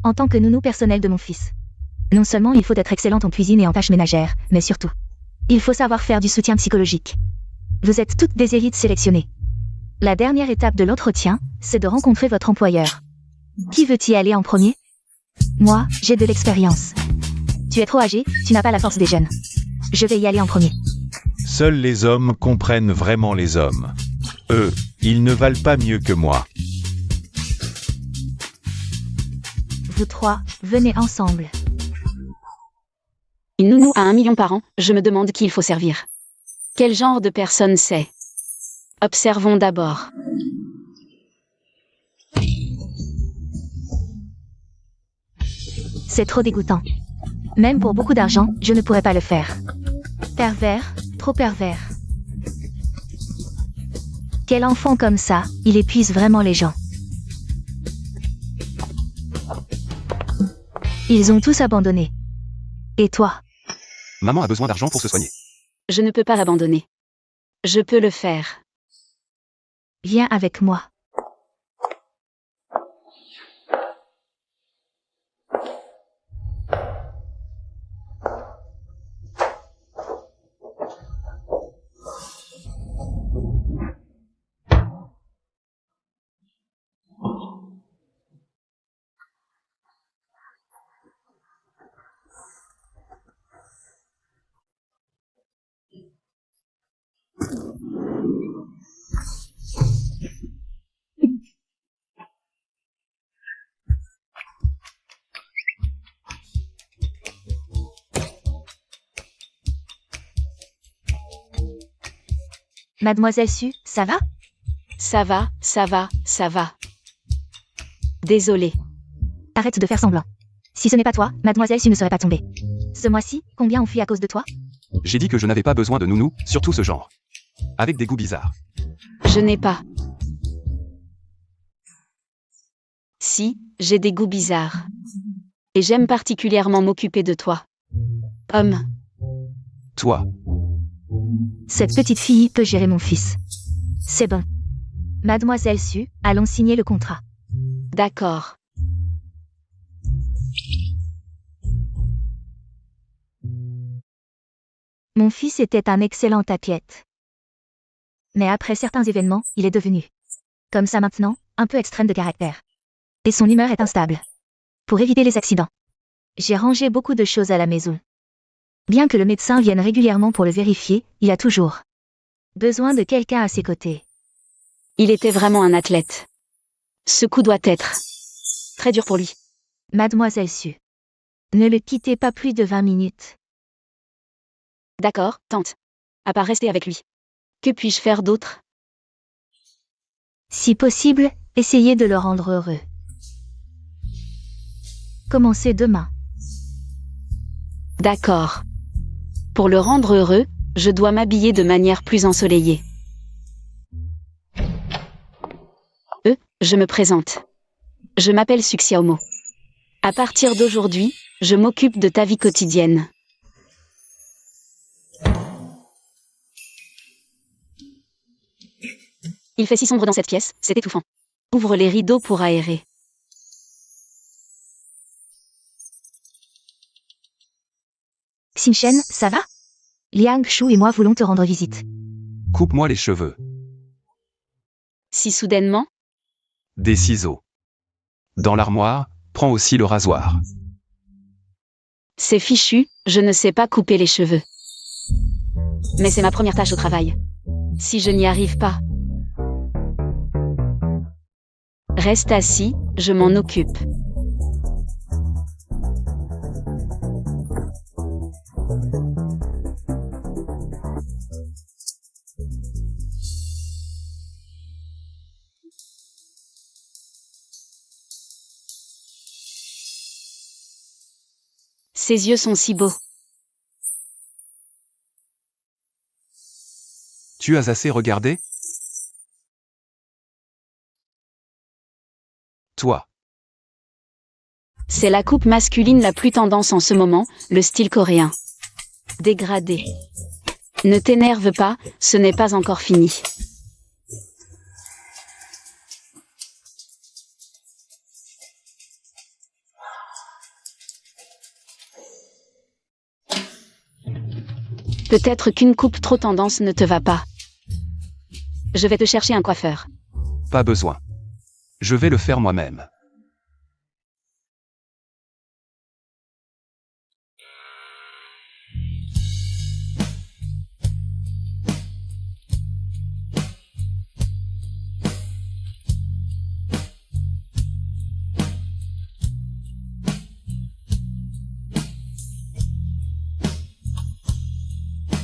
en tant que nounou personnelle de mon fils. Non seulement il faut être excellente en cuisine et en tâches ménagères, mais surtout, il faut savoir faire du soutien psychologique. Vous êtes toutes des élites sélectionnées. La dernière étape de l'entretien, c'est de rencontrer votre employeur. Qui veut y aller en premier? Moi, j'ai de l'expérience. Tu es trop âgé, tu n'as pas la force des jeunes. Je vais y aller en premier. Seuls les hommes comprennent vraiment les hommes. Eux, ils ne valent pas mieux que moi. Vous trois, venez ensemble. Une nounou à 1 million par an, je me demande qui il faut servir. Quel genre de personne c'est? Observons d'abord. C'est trop dégoûtant. Même pour beaucoup d'argent, je ne pourrais pas le faire. Pervers, trop pervers. Quel enfant comme ça, il épuise vraiment les gens. Ils ont tous abandonné. Et toi? Maman a besoin d'argent pour se soigner. Je ne peux pas l'abandonner. Je peux le faire. Viens avec moi. Mademoiselle Su, ça va? Ça va, ça va, ça va. Désolée. Arrête de faire semblant. Si ce n'est pas toi, Mademoiselle Su ne serait pas tombée. Ce mois-ci, combien ont fui à cause de toi? J'ai dit que je n'avais pas besoin de nounou, surtout ce genre. Avec des goûts bizarres. Je n'ai pas. Si, j'ai des goûts bizarres. Et j'aime particulièrement m'occuper de toi. Homme. Toi. Cette petite fille peut gérer mon fils. C'est bon. Mademoiselle Su, allons signer le contrat. D'accord. Mon fils était un excellent tapiette. Mais après certains événements, il est devenu, comme ça maintenant, un peu extrême de caractère. Et son humeur est instable. Pour éviter les accidents, j'ai rangé beaucoup de choses à la maison. Bien que le médecin vienne régulièrement pour le vérifier, il a toujours besoin de quelqu'un à ses côtés. Il était vraiment un athlète. Ce coup doit être très dur pour lui. Mademoiselle Su, ne le quittez pas plus de 20 minutes. D'accord, tante. À part rester avec lui. Que puis-je faire d'autre? Si possible, essayez de le rendre heureux. Commencez demain. D'accord. Pour le rendre heureux, je dois m'habiller de manière plus ensoleillée. Je me présente. Je m'appelle Suxiaomo. À partir d'aujourd'hui, je m'occupe de ta vie quotidienne. Il fait si sombre dans cette pièce, c'est étouffant. Ouvre les rideaux pour aérer. Xinchen, ça va? Liang Shu et moi voulons te rendre visite. Coupe-moi les cheveux. Si soudainement? Des ciseaux. Dans l'armoire, prends aussi le rasoir. C'est fichu, je ne sais pas couper les cheveux. Mais c'est ma première tâche au travail. Si je n'y arrive pas. Reste assis, je m'en occupe. Ses yeux sont si beaux. Tu as assez regardé? Toi. C'est la coupe masculine la plus tendance en ce moment, le style coréen. Dégradé. Ne t'énerve pas, ce n'est pas encore fini. Peut-être qu'une coupe trop tendance ne te va pas. Je vais te chercher un coiffeur. Pas besoin. Je vais le faire moi-même.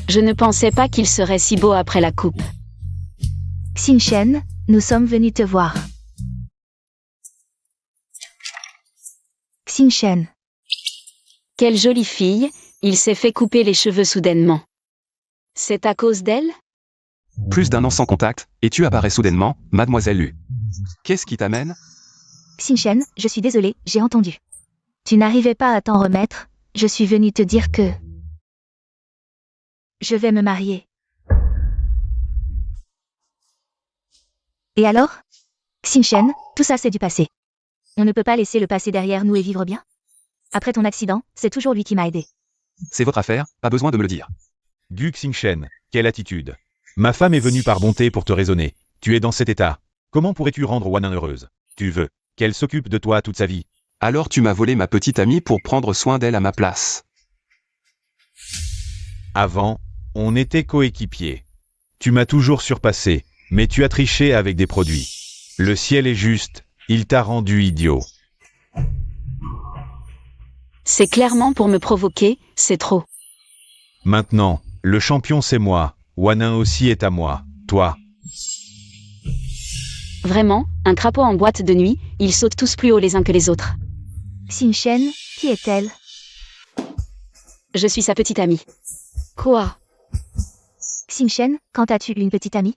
Je ne pensais pas qu'il serait si beau après la coupe. Xingchen, nous sommes venus te voir. Xingchen, Quelle jolie fille, il s'est fait couper les cheveux soudainement. C'est à cause d'elle? Plus d'1 an sans contact, et tu apparais soudainement, mademoiselle Lu. Qu'est-ce qui t'amène? Xingchen, je suis désolée, j'ai entendu. Tu n'arrivais pas à t'en remettre, je suis venue te dire que... Je vais me marier. Et alors? Xingchen, tout ça c'est du passé. On ne peut pas laisser le passé derrière nous et vivre bien. Après ton accident, c'est toujours lui qui m'a aidé. C'est votre affaire, pas besoin de me le dire. Gu Xingchen, quelle attitude. Ma femme est venue par bonté pour te raisonner. Tu es dans cet état. Comment pourrais-tu rendre Wanin heureuse? Tu veux qu'elle s'occupe de toi toute sa vie. Alors tu m'as volé ma petite amie pour prendre soin d'elle à ma place. Avant, on était coéquipiers. Tu m'as toujours surpassé, mais tu as triché avec des produits. Le ciel est juste, il t'a rendu idiot. C'est clairement pour me provoquer, c'est trop. Maintenant, le champion c'est moi. Wanin aussi est à moi. Toi. Vraiment, un crapaud en boîte de nuit, ils sautent tous plus haut les uns que les autres. Xingchen, qui est-elle? Je suis sa petite amie. Quoi? Xingchen, quand as-tu une petite amie?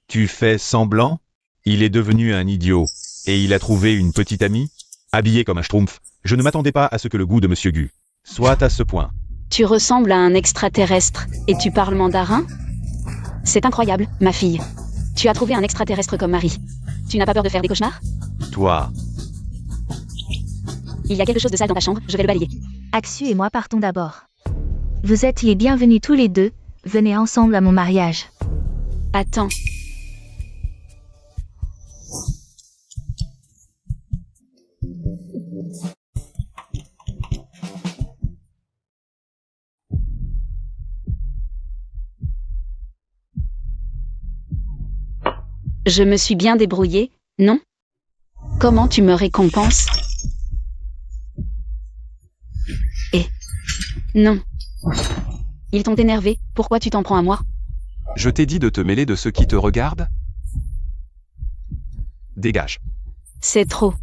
Tu fais semblant? Il est devenu un idiot. Et il a trouvé une petite amie? Habillée comme un schtroumpf. Je ne m'attendais pas à ce que le goût de Monsieur Gu soit à ce point. Tu ressembles à un extraterrestre, et tu parles mandarin? C'est incroyable, ma fille. Tu as trouvé un extraterrestre comme mari. Tu n'as pas peur de faire des cauchemars? Toi. Il y a quelque chose de sale dans ta chambre, je vais le balayer. Axu et moi partons d'abord. Vous êtes les bienvenus tous les deux, venez ensemble à mon mariage. Attends. Je me suis bien débrouillée, non? Comment tu me récompenses? Non. Ils t'ont énervé, pourquoi tu t'en prends à moi? Je t'ai dit de te mêler de ceux qui te regardent? Dégage. C'est trop.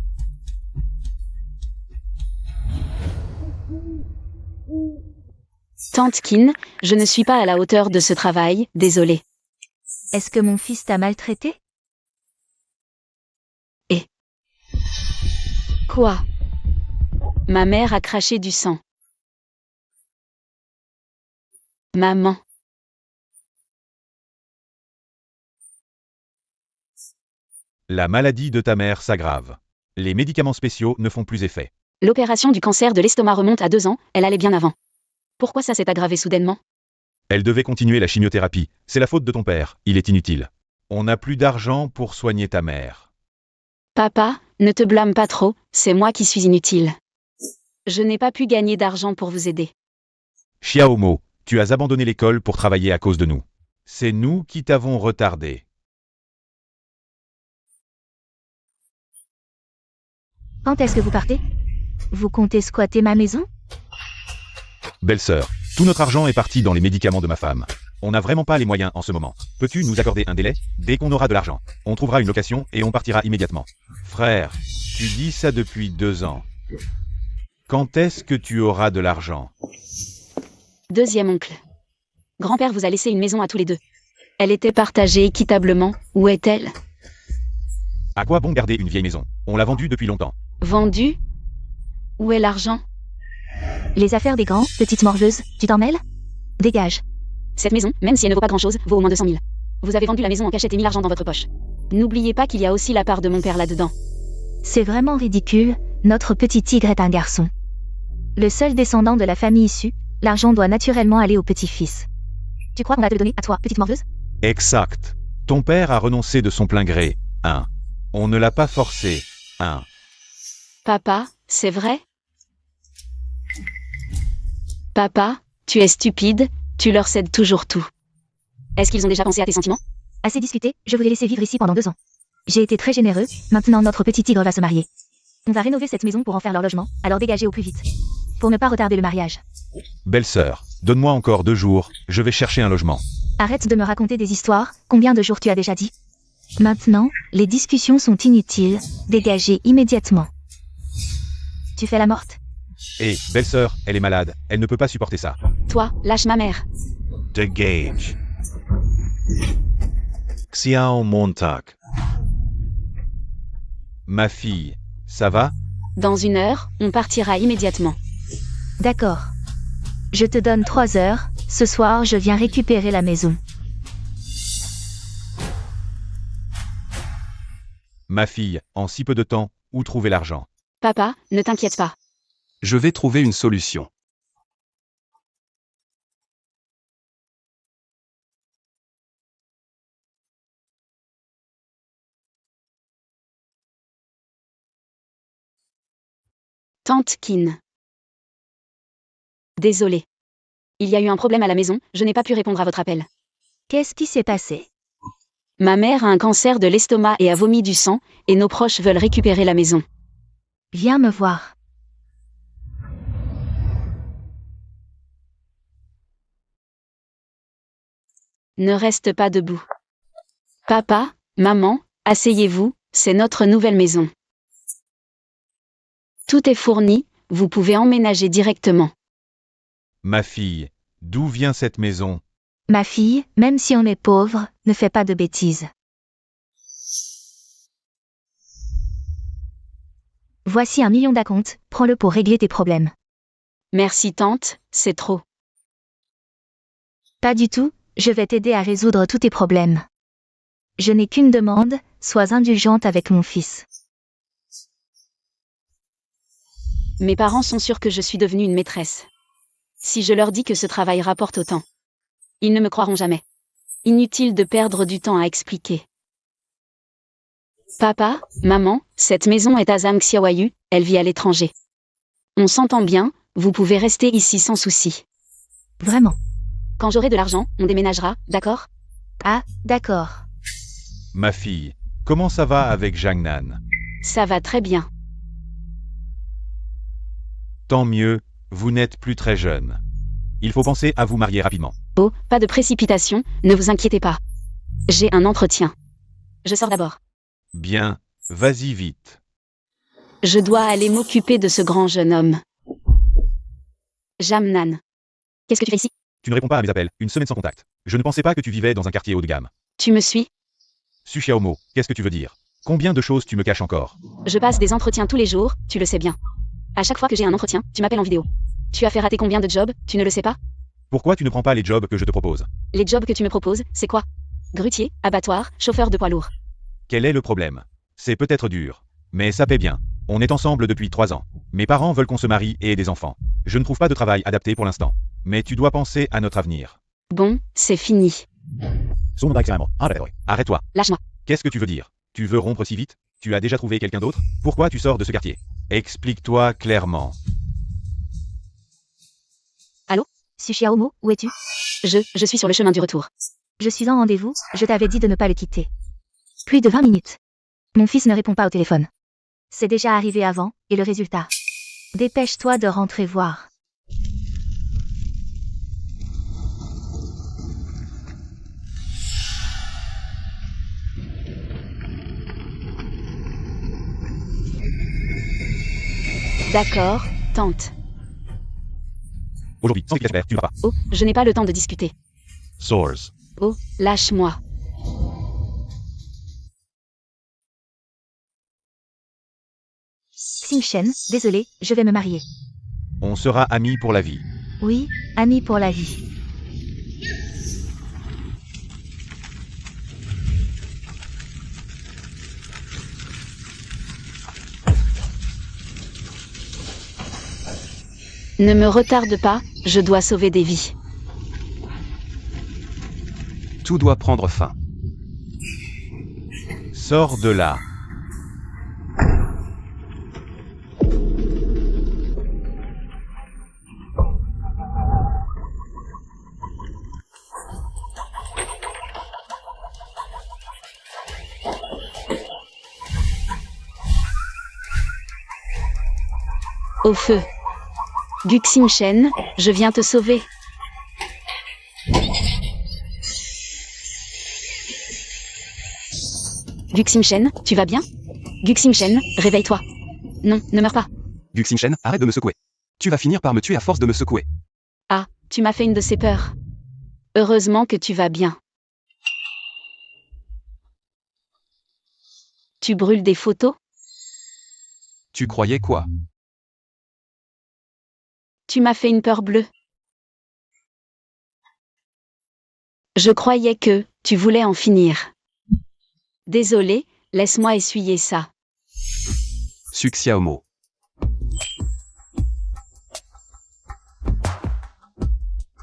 Tante Qin, je ne suis pas à la hauteur de ce travail, désolée. Est-ce que mon fils t'a maltraité? Quoi? Ma mère a craché du sang. Maman. La maladie de ta mère s'aggrave. Les médicaments spéciaux ne font plus effet. L'opération du cancer de l'estomac remonte à 2 ans, elle allait bien avant. Pourquoi ça s'est aggravé soudainement? Elle devait continuer la chimiothérapie. C'est la faute de ton père, il est inutile. On n'a plus d'argent pour soigner ta mère. Papa, ne te blâme pas trop, c'est moi qui suis inutile. Je n'ai pas pu gagner d'argent pour vous aider. Xiaomo, tu as abandonné l'école pour travailler à cause de nous. C'est nous qui t'avons retardé. Quand est-ce que vous partez? Vous comptez squatter ma maison? Belle-sœur, tout notre argent est parti dans les médicaments de ma femme. On n'a vraiment pas les moyens en ce moment. Peux-tu nous accorder un délai? Dès qu'on aura de l'argent, on trouvera une location et on partira immédiatement. Frère, tu dis ça depuis 2 ans. Quand est-ce que tu auras de l'argent? Deuxième oncle. Grand-père vous a laissé une maison à tous les deux. Elle était partagée équitablement, où est-elle? À quoi bon garder une vieille maison? On l'a vendue depuis longtemps. Vendue? Où est l'argent? Les affaires des grands, petite morveuse, tu t'en mêles? Dégage. Cette maison, même si elle ne vaut pas grand-chose, vaut au moins 200 000. Vous avez vendu la maison en cachette et mis l'argent dans votre poche. N'oubliez pas qu'il y a aussi la part de mon père là-dedans. C'est vraiment ridicule, notre petit tigre est un garçon. Le seul descendant de la famille issue, l'argent doit naturellement aller au petit-fils. Tu crois qu'on va te le donner à toi, petite morveuse? Exact. Ton père a renoncé de son plein gré. 1. On ne l'a pas forcé. 1. Papa, c'est vrai? Papa, tu es stupide, tu leur cèdes toujours tout. Est-ce qu'ils ont déjà pensé à tes sentiments? Assez discuté, je voulais laisser vivre ici pendant 2 ans. J'ai été très généreux, maintenant notre petit tigre va se marier. On va rénover cette maison pour en faire leur logement, alors dégagez au plus vite. Pour ne pas retarder le mariage. Belle-sœur, donne-moi encore 2 jours, je vais chercher un logement. Arrête de me raconter des histoires, combien de jours tu as déjà dit? Maintenant, les discussions sont inutiles, dégagez immédiatement. Tu fais la morte? Hé, belle-sœur, elle est malade, elle ne peut pas supporter ça. Toi, lâche ma mère. Dégage. Xiao Montag. Ma fille, ça va? Dans 1 heure, on partira immédiatement. D'accord. Je te donne 3 heures, ce soir je viens récupérer la maison. Ma fille, en si peu de temps, où trouver l'argent? Papa, ne t'inquiète pas. Je vais trouver une solution. Tante Kin. Désolée. Il y a eu un problème à la maison, je n'ai pas pu répondre à votre appel. Qu'est-ce qui s'est passé? Ma mère a un cancer de l'estomac et a vomi du sang, et nos proches veulent récupérer la maison. Viens me voir. Ne reste pas debout. Papa, maman, asseyez-vous, c'est notre nouvelle maison. Tout est fourni, vous pouvez emménager directement. Ma fille, d'où vient cette maison? Ma fille, même si on est pauvre, ne fais pas de bêtises. Voici 1 million d'acomptes, prends-le pour régler tes problèmes. Merci tante, c'est trop. Pas du tout, je vais t'aider à résoudre tous tes problèmes. Je n'ai qu'une demande, sois indulgente avec mon fils. Mes parents sont sûrs que je suis devenue une maîtresse. Si je leur dis que ce travail rapporte autant, ils ne me croiront jamais. Inutile de perdre du temps à expliquer. Papa, maman, cette maison est à Zhang Xiaoyu, elle vit à l'étranger. On s'entend bien, vous pouvez rester ici sans souci. Vraiment. Quand j'aurai de l'argent, on déménagera, d'accord? Ah, d'accord. Ma fille, comment ça va avec Zhang Nan? Ça va très bien. Tant mieux, vous n'êtes plus très jeune. Il faut penser à vous marier rapidement. Oh, pas de précipitation, ne vous inquiétez pas. J'ai un entretien. Je sors d'abord. Bien, vas-y vite. Je dois aller m'occuper de ce grand jeune homme. Jamnan. Qu'est-ce que tu fais ici? Tu ne réponds pas à mes appels, 1 semaine sans contact. Je ne pensais pas que tu vivais dans un quartier haut de gamme. Tu me suis? Su Xiaomo, qu'est-ce que tu veux dire? Combien de choses tu me caches encore? Je passe des entretiens tous les jours, tu le sais bien. À chaque fois que j'ai un entretien, tu m'appelles en vidéo. Tu as fait rater combien de jobs, tu ne le sais pas? Pourquoi tu ne prends pas les jobs que je te propose? Les jobs que tu me proposes, c'est quoi? Grutier, abattoir, chauffeur de poids lourd. Quel est le problème? C'est peut-être dur, mais ça paie bien. On est ensemble depuis 3 ans. Mes parents veulent qu'on se marie et ait des enfants. Je ne trouve pas de travail adapté pour l'instant. Mais tu dois penser à notre avenir. Bon, c'est fini. Arrête-toi. Lâche-moi. Qu'est-ce que tu veux dire? Tu veux rompre si vite? Tu as déjà trouvé quelqu'un d'autre? Pourquoi tu sors de ce quartier? Explique-toi clairement. Su Xiaomo, où es-tu? Je suis sur le chemin du retour. Je suis en rendez-vous, je t'avais dit de ne pas le quitter. Plus de 20 minutes. Mon fils ne répond pas au téléphone. C'est déjà arrivé avant, et le résultat? Dépêche-toi de rentrer voir. D'accord, tante. Aujourd'hui, sans équipage, tu ne vas pas. Oh, je n'ai pas le temps de discuter. Source. Oh, lâche-moi. Xing Shen, désolé, je vais me marier. On sera amis pour la vie. Oui, amis pour la vie. Ne me retarde pas, je dois sauver des vies. Tout doit prendre fin. Sors de là. Au feu. Guxing Shen, je viens te sauver. Guxing Shen, tu vas bien? Guxing Shen, réveille-toi. Non, ne meurs pas. Guxing Shen, arrête de me secouer. Tu vas finir par me tuer à force de me secouer. Ah, tu m'as fait une de ces peurs. Heureusement que tu vas bien. Tu brûles des photos? Tu croyais quoi? Tu m'as fait une peur bleue. Je croyais que tu voulais en finir. Désolé, laisse-moi essuyer ça. Suxiaomo.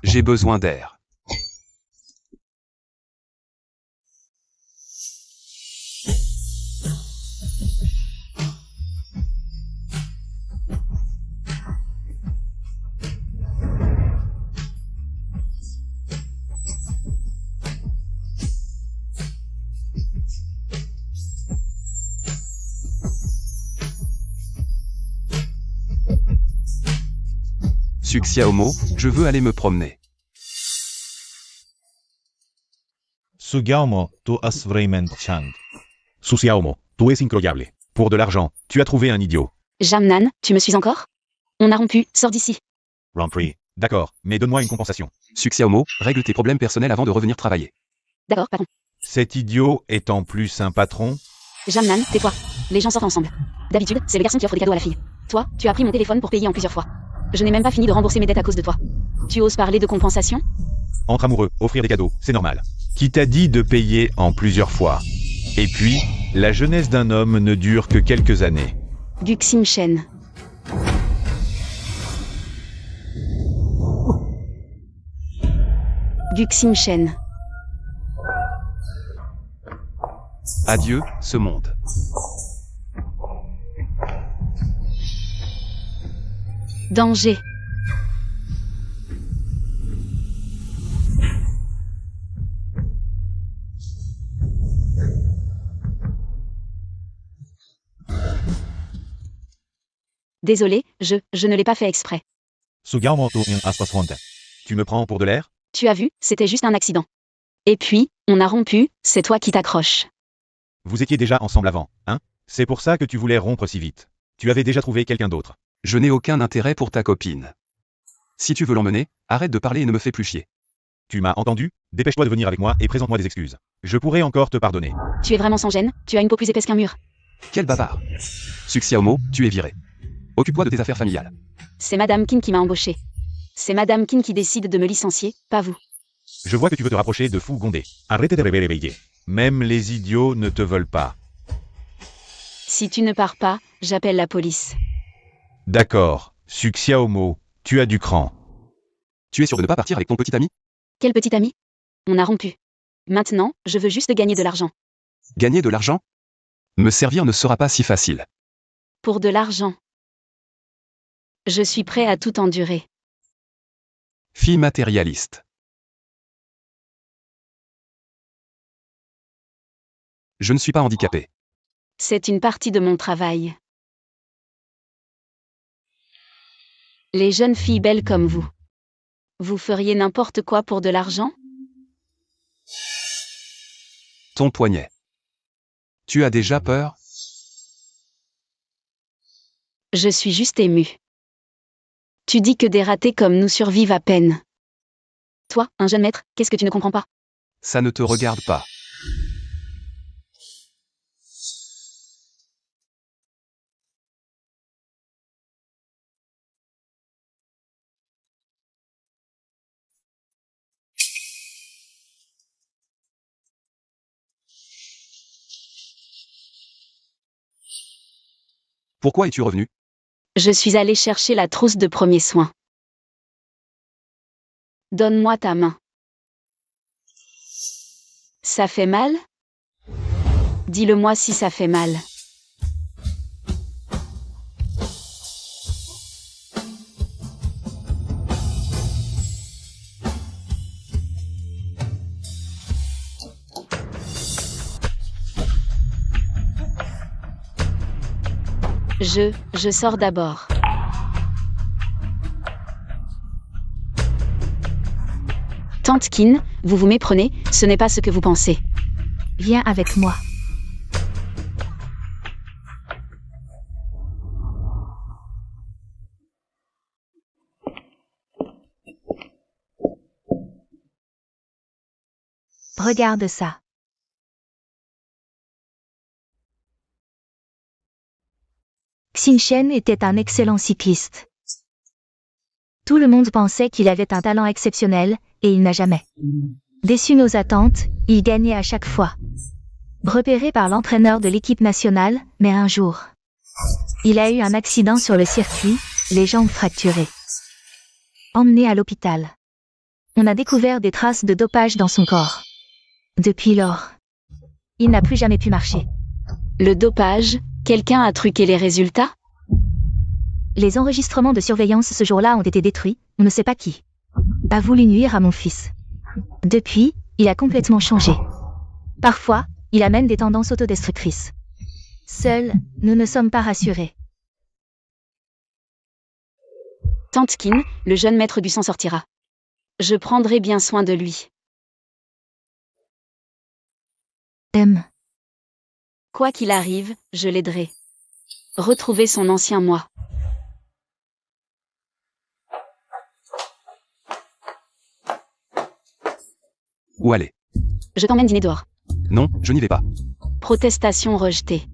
J'ai besoin d'air. Suxiaomo, je veux aller me promener. Sugiaomo, tu es vraiment chang. Suxiaomo, tu es incroyable. Pour de l'argent, tu as trouvé un idiot. Jamnan, tu me suis encore? On a rompu, sors d'ici. Rampri. D'accord, mais donne-moi une compensation. Suxiaomo, règle tes problèmes personnels avant de revenir travailler. D'accord, patron. Cet idiot est en plus un patron. Jamnan, tais-toi. Les gens sortent ensemble. D'habitude, c'est le garçon qui offre des cadeaux à la fille. Toi, tu as pris mon téléphone pour payer en plusieurs fois. Je n'ai même pas fini de rembourser mes dettes à cause de toi. Tu oses parler de compensation? Entre amoureux, offrir des cadeaux, c'est normal. Qui t'a dit de payer en plusieurs fois? Et puis, la jeunesse d'un homme ne dure que quelques années. Guxing Shen. Guxing Shen. Adieu, ce monde. Danger. Désolé, je ne l'ai pas fait exprès. Sugiaomo, tu es aspas honte. Tu me prends pour de l'air? Tu as vu, c'était juste un accident. Et puis, on a rompu, c'est toi qui t'accroches. Vous étiez déjà ensemble avant, hein? C'est pour ça que tu voulais rompre si vite. Tu avais déjà trouvé quelqu'un d'autre. Je n'ai aucun intérêt pour ta copine. Si tu veux l'emmener, arrête de parler et ne me fais plus chier. Tu m'as entendu? Dépêche-toi de venir avec moi et présente-moi des excuses. Je pourrais encore te pardonner. Tu es vraiment sans gêne, tu as une peau plus épaisse qu'un mur. Quel bavard. Suxiaomo, tu es viré. Occupe-toi de tes affaires familiales. C'est Madame Kin qui m'a embauché. C'est Madame Kin qui décide de me licencier, pas vous. Je vois que tu veux te rapprocher de Fu Gondé. Arrête de réveiller. Même les idiots ne te veulent pas. Si tu ne pars pas, j'appelle la police. D'accord, Suxiaomo, tu as du cran. Tu es sûr de ne pas partir avec ton petit ami? Quel petit ami? On a rompu. Maintenant, je veux juste gagner de l'argent. Gagner de l'argent? Me servir ne sera pas si facile. Pour de l'argent. Je suis prêt à tout endurer. Fille matérialiste. Je ne suis pas handicapé. C'est une partie de mon travail. Les jeunes filles belles comme vous. Vous feriez n'importe quoi pour de l'argent? Ton poignet. Tu as déjà peur? Je suis juste émue. Tu dis que des ratés comme nous survivent à peine. Toi, un jeune maître, qu'est-ce que tu ne comprends pas? Ça ne te regarde pas. Pourquoi es-tu revenu? Je suis allée chercher la trousse de premiers soins. Donne-moi ta main. Ça fait mal? Dis-le-moi si ça fait mal. Je sors d'abord. Tante Kin, vous vous méprenez, ce n'est pas ce que vous pensez. Viens avec moi. Regarde ça. Xinchen était un excellent cycliste. Tout le monde pensait qu'il avait un talent exceptionnel, et il n'a jamais déçu nos attentes, il gagnait à chaque fois. Repéré par l'entraîneur de l'équipe nationale, mais un jour, il a eu un accident sur le circuit, les jambes fracturées. Emmené à l'hôpital. On a découvert des traces de dopage dans son corps. Depuis lors, il n'a plus jamais pu marcher. Le dopage, quelqu'un a truqué les résultats? Les enregistrements de surveillance ce jour-là ont été détruits, on ne sait pas qui a voulu nuire à mon fils. Depuis, il a complètement changé. Parfois, il amène des tendances autodestructrices. Seuls, nous ne sommes pas rassurés. Tante Kin, le jeune maître du sang sortira. Je prendrai bien soin de lui. Quoi qu'il arrive, je l'aiderai. Retrouver son ancien moi. Où aller? Je t'emmène dîner dehors. Non, je n'y vais pas. Protestation rejetée.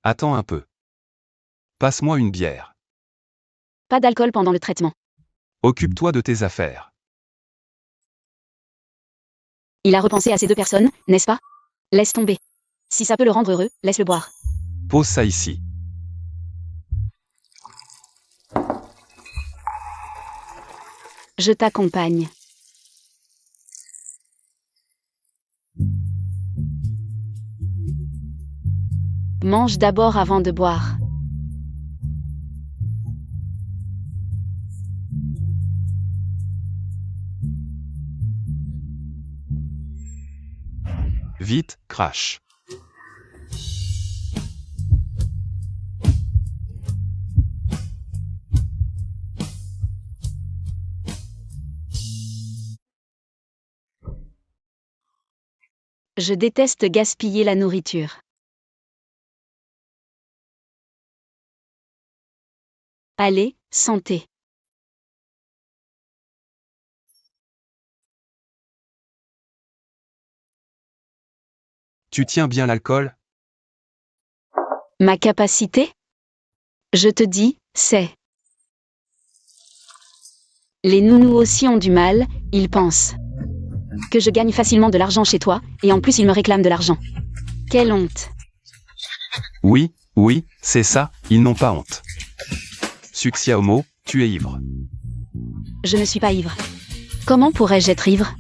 Attends un peu. Passe-moi une bière. Pas d'alcool pendant le traitement. Occupe-toi de tes affaires. Il a repensé à ces deux personnes, n'est-ce pas? Laisse tomber. Si ça peut le rendre heureux, laisse-le boire. Pose ça ici. Je t'accompagne. Mange d'abord avant de boire. Vite, crache. Je déteste gaspiller la nourriture. Allez, santé. Tu tiens bien l'alcool? Ma capacité? Je te dis, c'est... Les nounous aussi ont du mal, ils pensent que je gagne facilement de l'argent chez toi, et en plus ils me réclament de l'argent. Quelle honte. Oui, c'est ça, ils n'ont pas honte. Suxia Homo, tu es ivre. Je ne suis pas ivre. Comment pourrais-je être ivre?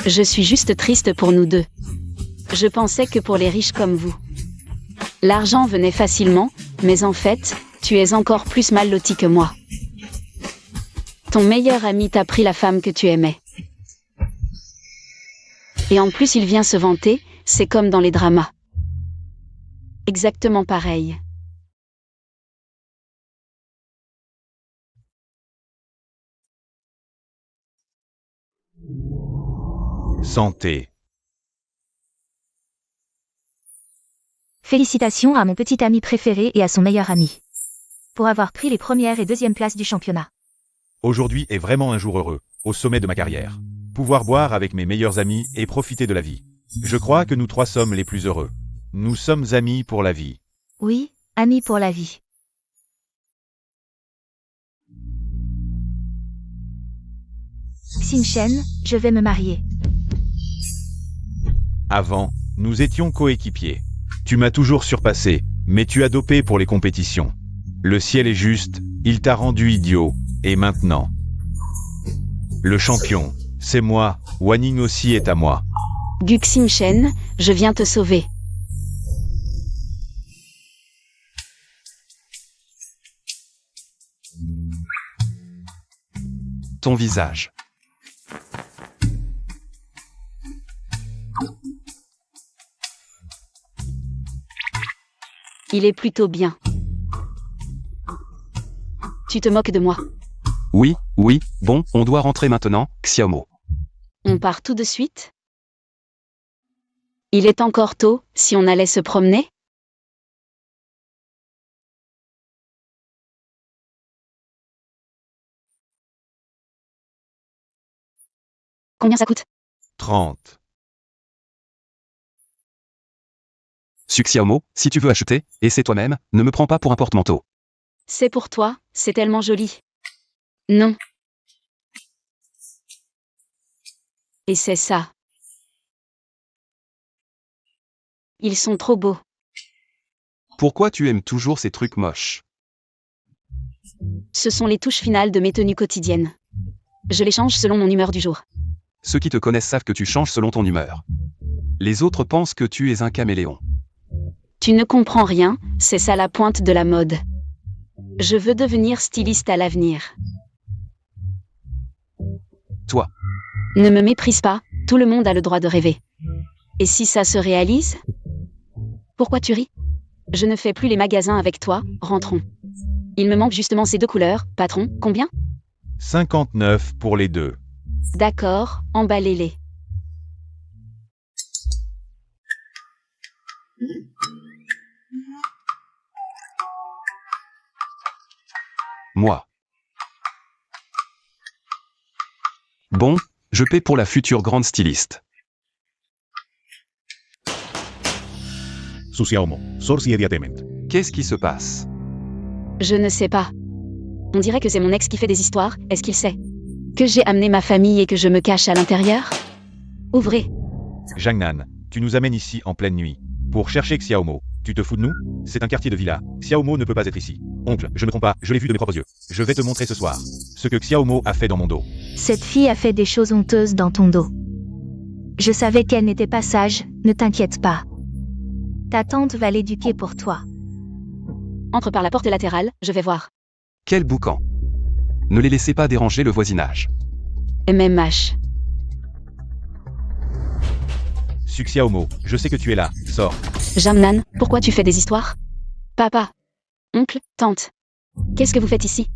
Je suis juste triste pour nous deux. Je pensais que pour les riches comme vous, l'argent venait facilement, mais en fait, tu es encore plus mal loti que moi. Ton meilleur ami t'a pris la femme que tu aimais. Et en plus il vient se vanter, c'est comme dans les dramas. Exactement pareil. Santé. Félicitations à mon petit ami préféré et à son meilleur ami. Pour avoir pris les premières et deuxièmes places du championnat. Aujourd'hui est vraiment un jour heureux, au sommet de ma carrière. Pouvoir boire avec mes meilleurs amis et profiter de la vie. Je crois que nous trois sommes les plus heureux. Nous sommes amis pour la vie. Oui, amis pour la vie. Xinchen, je vais me marier. Avant, nous étions coéquipiers. Tu m'as toujours surpassé, mais tu as dopé pour les compétitions. Le ciel est juste, il t'a rendu idiot, Et maintenant? Le champion, c'est moi, Wanning aussi est à moi. Guxing Shen, je viens te sauver. Ton visage. Il est plutôt bien. Tu te moques de moi. Oui, oui, bon, on doit rentrer maintenant, Xiaomo. On part tout de suite? Il est encore tôt, si on allait se promener? Combien ça coûte? 30. Xiaomo, si tu veux acheter, et c'est toi-même, ne me prends pas pour un porte-manteau. C'est pour toi, c'est tellement joli. Non. Et c'est ça. Ils sont trop beaux. Pourquoi tu aimes toujours ces trucs moches? Ce sont les touches finales de mes tenues quotidiennes. Je les change selon mon humeur du jour. Ceux qui te connaissent savent que tu changes selon ton humeur. Les autres pensent que tu es un caméléon. Tu ne comprends rien, c'est ça la pointe de la mode. Je veux devenir styliste à l'avenir. Toi. Ne me méprise pas, tout le monde a le droit de rêver. Et si ça se réalise? Pourquoi tu ris? Je ne fais plus les magasins avec toi, rentrons. Il me manque justement ces deux couleurs, patron, combien? 59 pour les deux. D'accord, emballez-les. Moi. Bon, je paie pour la future grande styliste. Xiaomo, sorsi immediatement. Qu'est-ce qui se passe? Je ne sais pas. On dirait que c'est mon ex qui fait des histoires, est-ce qu'il sait? Que j'ai amené ma famille et que je me cache à l'intérieur? Ouvrez. Jangnan, tu nous amènes ici en pleine nuit. Pour chercher Xiaomo. Tu te fous de nous? C'est un quartier de villa. Xiaomo ne peut pas être ici. Oncle, je ne me trompe pas, je l'ai vu de mes propres yeux. Je vais te montrer ce soir ce que Xiaomo a fait dans mon dos. Cette fille a fait des choses honteuses dans ton dos. Je savais qu'elle n'était pas sage, ne t'inquiète pas. Ta tante va l'éduquer pour toi. Entre par la porte latérale, je vais voir. Quel boucan! Ne les laissez pas déranger le voisinage. MMH. Xiaomo, je sais que tu es là, sors. Jamnan, pourquoi tu fais des histoires? Papa. Oncle, tante. Qu'est-ce que vous faites ici?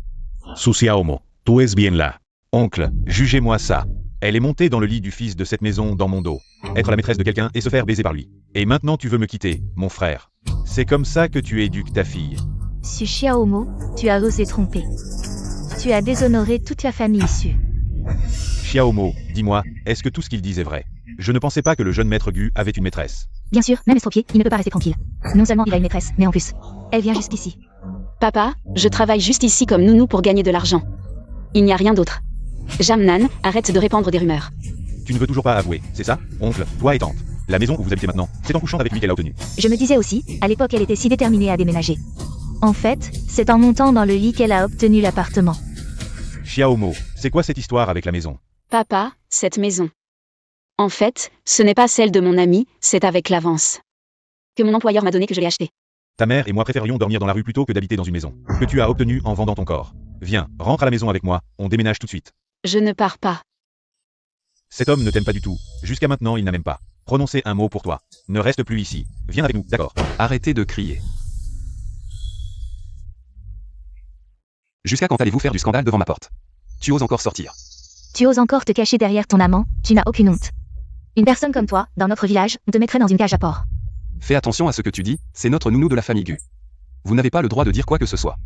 Xiaomo, tu es bien là. Oncle, jugez-moi ça. Elle est montée dans le lit du fils de cette maison dans mon dos. Être la maîtresse de quelqu'un et se faire baiser par lui. Et maintenant tu veux me quitter, mon frère. C'est comme ça que tu éduques ta fille. Xiaomo, tu as osé tromper. Tu as déshonoré toute la famille issue. Xiaomo, dis-moi, est-ce que tout ce qu'il dit est vrai? Je ne pensais pas que le jeune maître Gu avait une maîtresse. Bien sûr, même estropié, il ne peut pas rester tranquille. Non seulement il a une maîtresse, mais en plus, elle vient jusqu'ici. Papa, je travaille juste ici comme nounou pour gagner de l'argent. Il n'y a rien d'autre. Jamnan, arrête de répandre des rumeurs. Tu ne veux toujours pas avouer, c'est ça? Oncle, toi et tante. La maison où vous habitez maintenant, c'est en couchant avec lui qu'elle a obtenu. Je me disais aussi, à l'époque elle était si déterminée à déménager. En fait, c'est en montant dans le lit qu'elle a obtenu l'appartement. Xiaomo, c'est quoi cette histoire avec la maison? Papa, cette maison. En fait, ce n'est pas celle de mon ami, c'est avec l'avance que mon employeur m'a donné que je l'ai acheté. Ta mère et moi préférions dormir dans la rue plutôt que d'habiter dans une maison que tu as obtenue en vendant ton corps. Viens, rentre à la maison avec moi, on déménage tout de suite. Je ne pars pas. Cet homme ne t'aime pas du tout. Jusqu'à maintenant, il n'a même pas prononcé un mot pour toi. Ne reste plus ici. Viens avec nous, d'accord? Arrêtez de crier. Jusqu'à quand allez-vous faire du scandale devant ma porte? Tu oses encore sortir? Tu oses encore te cacher derrière ton amant, tu n'as aucune honte. Une personne comme toi, dans notre village, on te mettrait dans une cage à porc. Fais attention à ce que tu dis, c'est notre nounou de la famille Gu. Vous n'avez pas le droit de dire quoi que ce soit.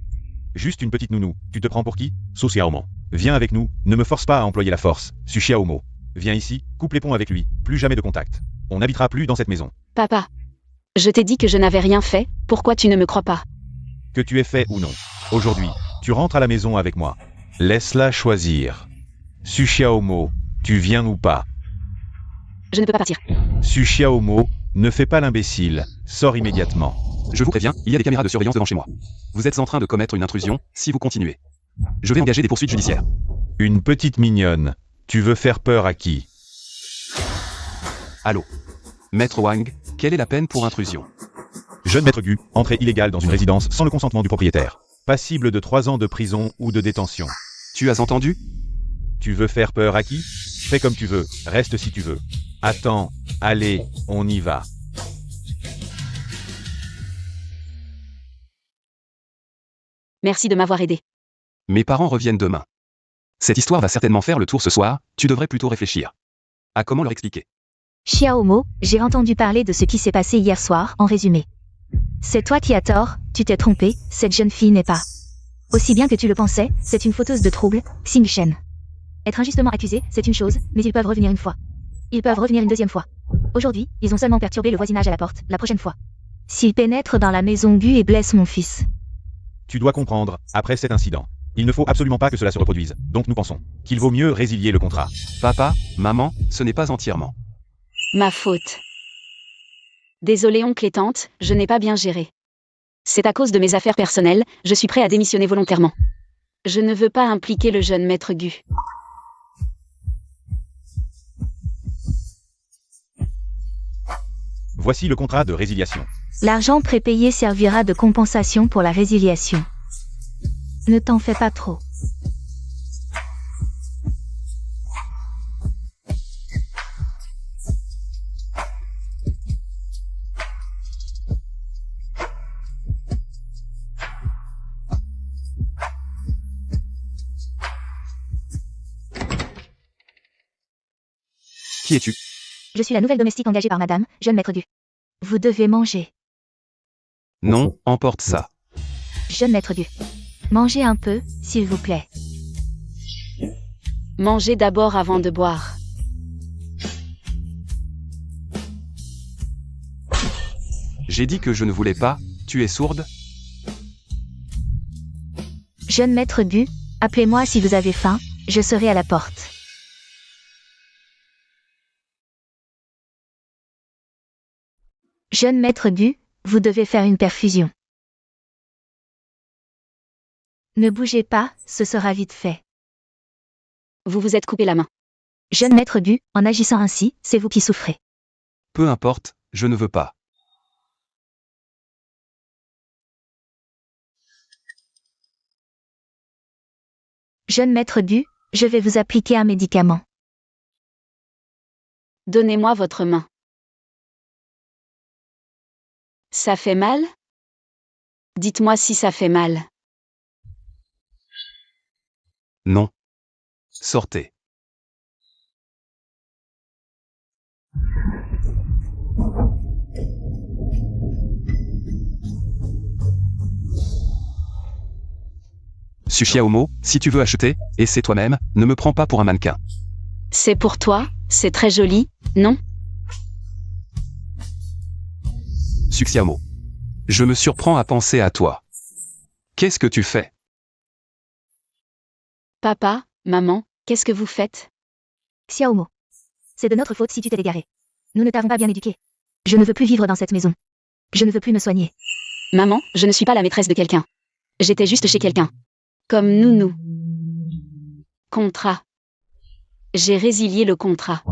Juste une petite nounou, tu te prends pour qui? Xiaomo. Viens avec nous, ne me force pas à employer la force. Xiaomo. Viens ici, coupe les ponts avec lui, plus jamais de contact. On n'habitera plus dans cette maison. Papa. Je t'ai dit que je n'avais rien fait, pourquoi tu ne me crois pas? Que tu aies fait ou non. Aujourd'hui, tu rentres à la maison avec moi. Laisse-la choisir. Xiaomo, tu viens ou pas? Je ne peux pas partir. Xiaomo, ne fais pas l'imbécile, sors immédiatement. Je vous préviens, il y a des caméras de surveillance devant chez moi. Vous êtes en train de commettre une intrusion, si vous continuez. Je vais engager des poursuites judiciaires. Une petite mignonne. Tu veux faire peur à qui? Allô. Maître Wang, quelle est la peine pour intrusion? Jeune maître Gu, entrée illégale dans une résidence sans le consentement du propriétaire. Passible de 3 ans de prison ou de détention. Tu as entendu? Tu veux faire peur à qui? Fais comme tu veux, reste si tu veux. Attends, allez, on y va. Merci de m'avoir aidé. Mes parents reviennent demain. Cette histoire va certainement faire le tour ce soir, tu devrais plutôt réfléchir à comment leur expliquer. Xiaomo, j'ai entendu parler de ce qui s'est passé hier soir, en résumé. C'est toi qui as tort, tu t'es trompé, cette jeune fille n'est pas. Aussi bien que tu le pensais, c'est une fauteuse de troubles, Xing Shen. Être injustement accusé, c'est une chose, mais ils peuvent revenir une fois. Ils peuvent revenir une deuxième fois. Aujourd'hui, ils ont seulement perturbé le voisinage à la porte, la prochaine fois. S'ils pénètrent dans la maison Gu et blessent mon fils. Tu dois comprendre, après cet incident, il ne faut absolument pas que cela se reproduise, donc nous pensons qu'il vaut mieux résilier le contrat. Papa, maman, ce n'est pas entièrement Ma faute. Désolé oncle et tante, je n'ai pas bien géré. C'est à cause de mes affaires personnelles, je suis prêt à démissionner volontairement. Je ne veux pas impliquer le jeune maître Gu. Voici le contrat de résiliation. L'argent prépayé servira de compensation pour la résiliation. Ne t'en fais pas trop. Qui es-tu? Je suis la nouvelle domestique engagée par madame, jeune maître Gu. Vous devez manger. Non, emporte ça. Jeune maître Gu. Mangez un peu, s'il vous plaît. Mangez d'abord avant de boire. J'ai dit que je ne voulais pas, tu es sourde? Jeune maître Gu, appelez-moi si vous avez faim, je serai à la porte. Jeune maître Gu, vous devez faire une perfusion. Ne bougez pas, ce sera vite fait. Vous vous êtes coupé la main. Jeune maître Gu, en agissant ainsi, c'est vous qui souffrez. Peu importe, je ne veux pas. Jeune maître Gu, je vais vous appliquer un médicament. Donnez-moi votre main. Ça fait mal? Dites-moi si ça fait mal. Non. Sortez. Su Xiaomo, si tu veux acheter, et c'est toi-même, ne me prends pas pour un mannequin. C'est pour toi, c'est très joli, non? Su Xiaomo. Je me surprends à penser à toi. Qu'est-ce que tu fais? Papa, maman, qu'est-ce que vous faites? Xiaomo. C'est de notre faute si tu t'es égaré. Nous ne t'avons pas bien éduqué. Je ne veux plus vivre dans cette maison. Je ne veux plus me soigner. Maman, je ne suis pas la maîtresse de quelqu'un. J'étais juste chez quelqu'un. Comme nounou. Contrat. J'ai résilié le contrat.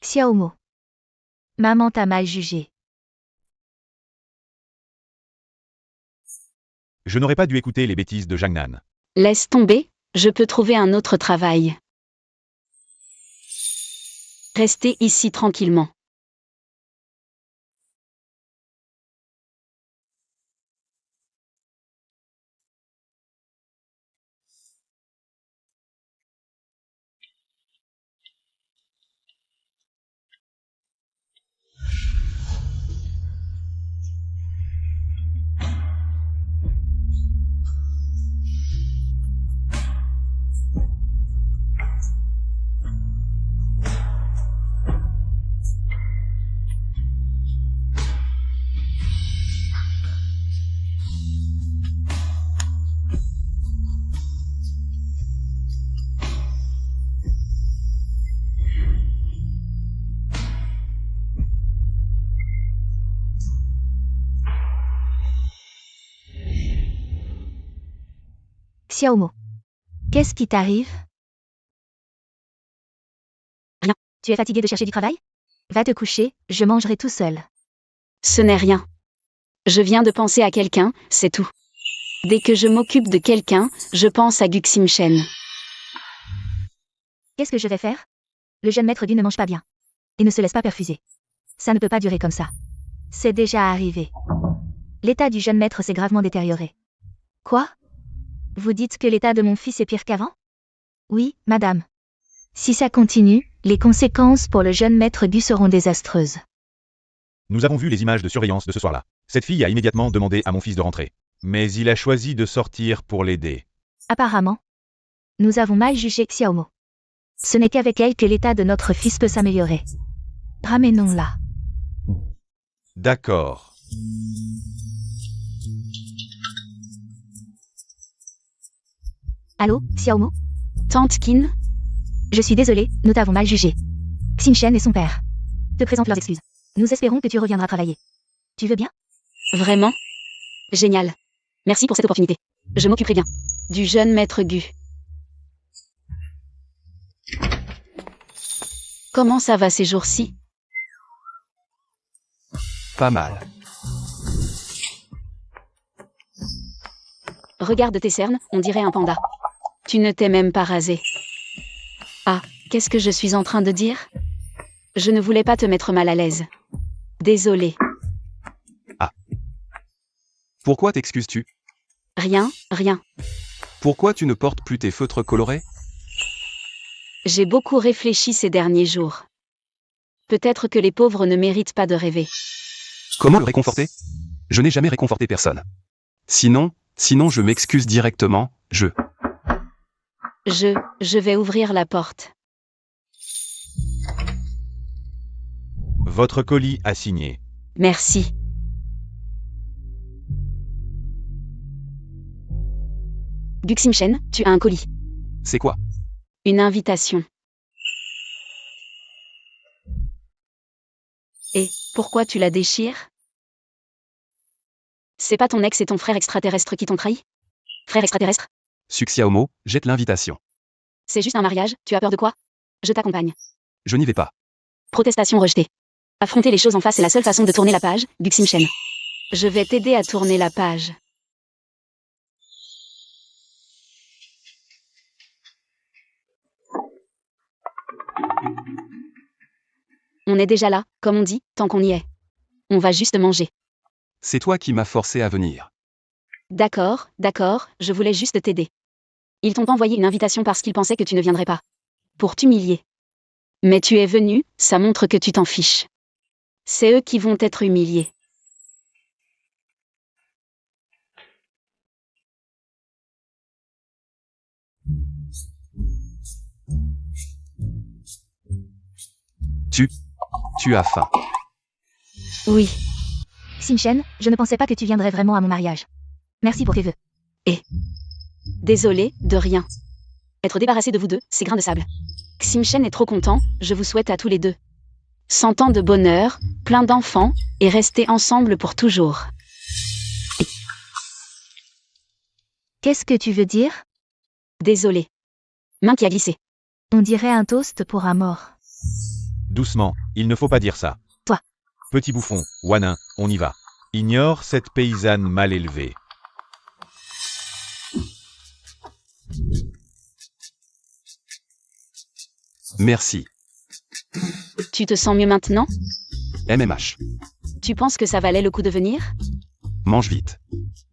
Xiaomo. Maman t'a mal jugé. Je n'aurais pas dû écouter les bêtises de Jang Nan. Laisse tomber, je peux trouver un autre travail. Restez ici tranquillement. Xiaomo. Qu'est-ce qui t'arrive? Rien. Tu es fatigué de chercher du travail? Va te coucher, je mangerai tout seul. Ce n'est rien. Je viens de penser à quelqu'un, c'est tout. Dès que je m'occupe de quelqu'un, je pense à Guxim Shen. Qu'est-ce que je vais faire? Le jeune maître Gu ne mange pas bien. Et ne se laisse pas perfuser. Ça ne peut pas durer comme ça. C'est déjà arrivé. L'état du jeune maître s'est gravement détérioré. Quoi? Vous dites que l'état de mon fils est pire qu'avant? Oui, madame. Si ça continue, les conséquences pour le jeune maître Gu seront désastreuses. Nous avons vu les images de surveillance de ce soir-là. Cette fille a immédiatement demandé à mon fils de rentrer. Mais il a choisi de sortir pour l'aider. Apparemment, nous avons mal jugé Xiaomo. Ce n'est qu'avec elle que l'état de notre fils peut s'améliorer. Ramenons-la. D'accord. Allô, Xiaomo? Tante Qin? Je suis désolée, nous t'avons mal jugé. Xin Shen et son père te présentent leurs excuses. Nous espérons que tu reviendras travailler. Tu veux bien? Vraiment? Génial. Merci pour cette opportunité. Je m'occuperai bien du jeune maître Gu. Comment ça va ces jours-ci? Pas mal. Regarde tes cernes, on dirait un panda. Tu ne t'es même pas rasé. Ah, qu'est-ce que je suis en train de dire? Je ne voulais pas te mettre mal à l'aise. Désolée. Pourquoi t'excuses-tu? Rien, rien. Pourquoi tu ne portes plus tes feutres colorés? J'ai beaucoup réfléchi ces derniers jours. Peut-être que les pauvres ne méritent pas de rêver. Comment le réconforter? Je n'ai jamais réconforté personne. Sinon je m'excuse directement, Je vais ouvrir la porte. Votre colis a signé. Merci. Guxim Shen, tu as un colis. C'est quoi? Une invitation. Et pourquoi tu la déchires? C'est pas ton ex et ton frère extraterrestre qui t'ont trahi? Frère extraterrestre? Xiaomo, jette l'invitation. C'est juste un mariage, tu as peur de quoi? Je t'accompagne. Je n'y vais pas. Protestation rejetée. Affronter les choses en face est la seule façon de tourner la page, Guxim Shen. Je vais t'aider à tourner la page. On est déjà là, comme on dit, tant qu'on y est. On va juste manger. C'est toi qui m'as forcé à venir. D'accord, je voulais juste t'aider. Ils t'ont envoyé une invitation parce qu'ils pensaient que tu ne viendrais pas. Pour t'humilier. Mais tu es venu, ça montre que tu t'en fiches. C'est eux qui vont être humiliés. Tu as faim. Oui. Xin Shen, je ne pensais pas que tu viendrais vraiment à mon mariage. Merci pour tes vœux. Désolé, de rien. Être débarrassé de vous deux, c'est grain de sable. Xin Shen est trop content, je vous souhaite à tous les deux 100 ans de bonheur, plein d'enfants, et rester ensemble pour toujours. Qu'est-ce que tu veux dire? Désolé. Main qui a glissé. On dirait un toast pour un mort. Doucement, il ne faut pas dire ça. Toi. Petit bouffon, Wanin, on y va. Ignore cette paysanne mal élevée. Merci. Tu te sens mieux maintenant? MMH. Tu penses que ça valait le coup de venir? Mange vite.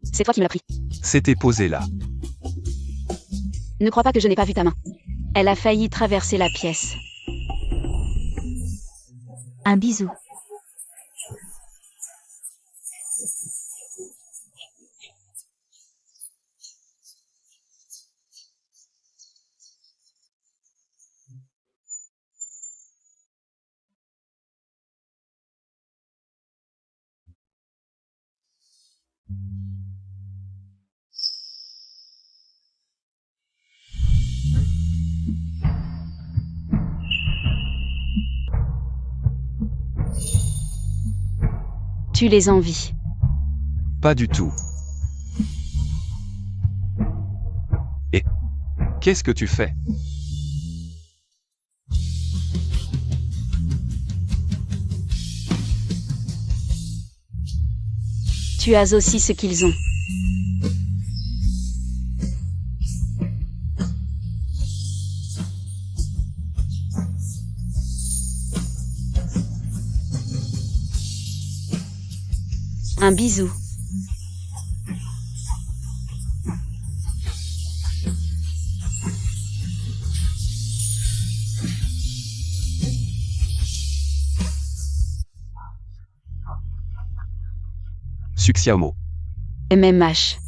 C'est toi qui me l'as pris. C'était posé là. Ne crois pas que je n'ai pas vu ta main. Elle a failli traverser la pièce. Un bisou. Tu les envies. Pas du tout. Qu'est-ce que tu fais? Tu as aussi ce qu'ils ont. Un bisou. Succès homo. MMH.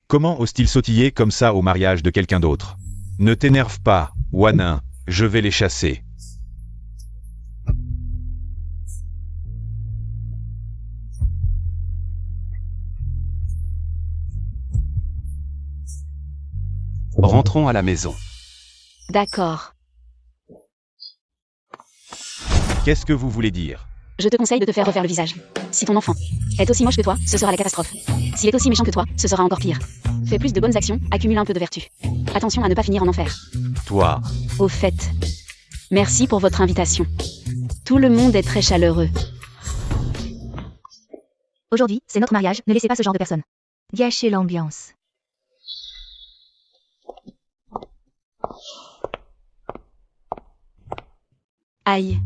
Comment ose-t-il sautiller comme ça au mariage de quelqu'un d'autre? Ne t'énerve pas, Wanin, je vais les chasser. Rentrons à la maison. D'accord. Qu'est-ce que vous voulez dire? Je te conseille de te faire refaire le visage. Si ton enfant est aussi moche que toi, ce sera la catastrophe. S'il est aussi méchant que toi, ce sera encore pire. Fais plus de bonnes actions, accumule un peu de vertu. Attention à ne pas finir en enfer. Toi, Au fait, merci pour votre invitation. Tout le monde est très chaleureux. Aujourd'hui, c'est notre mariage, ne laissez pas ce genre de personne gâcher l'ambiance. Aïe.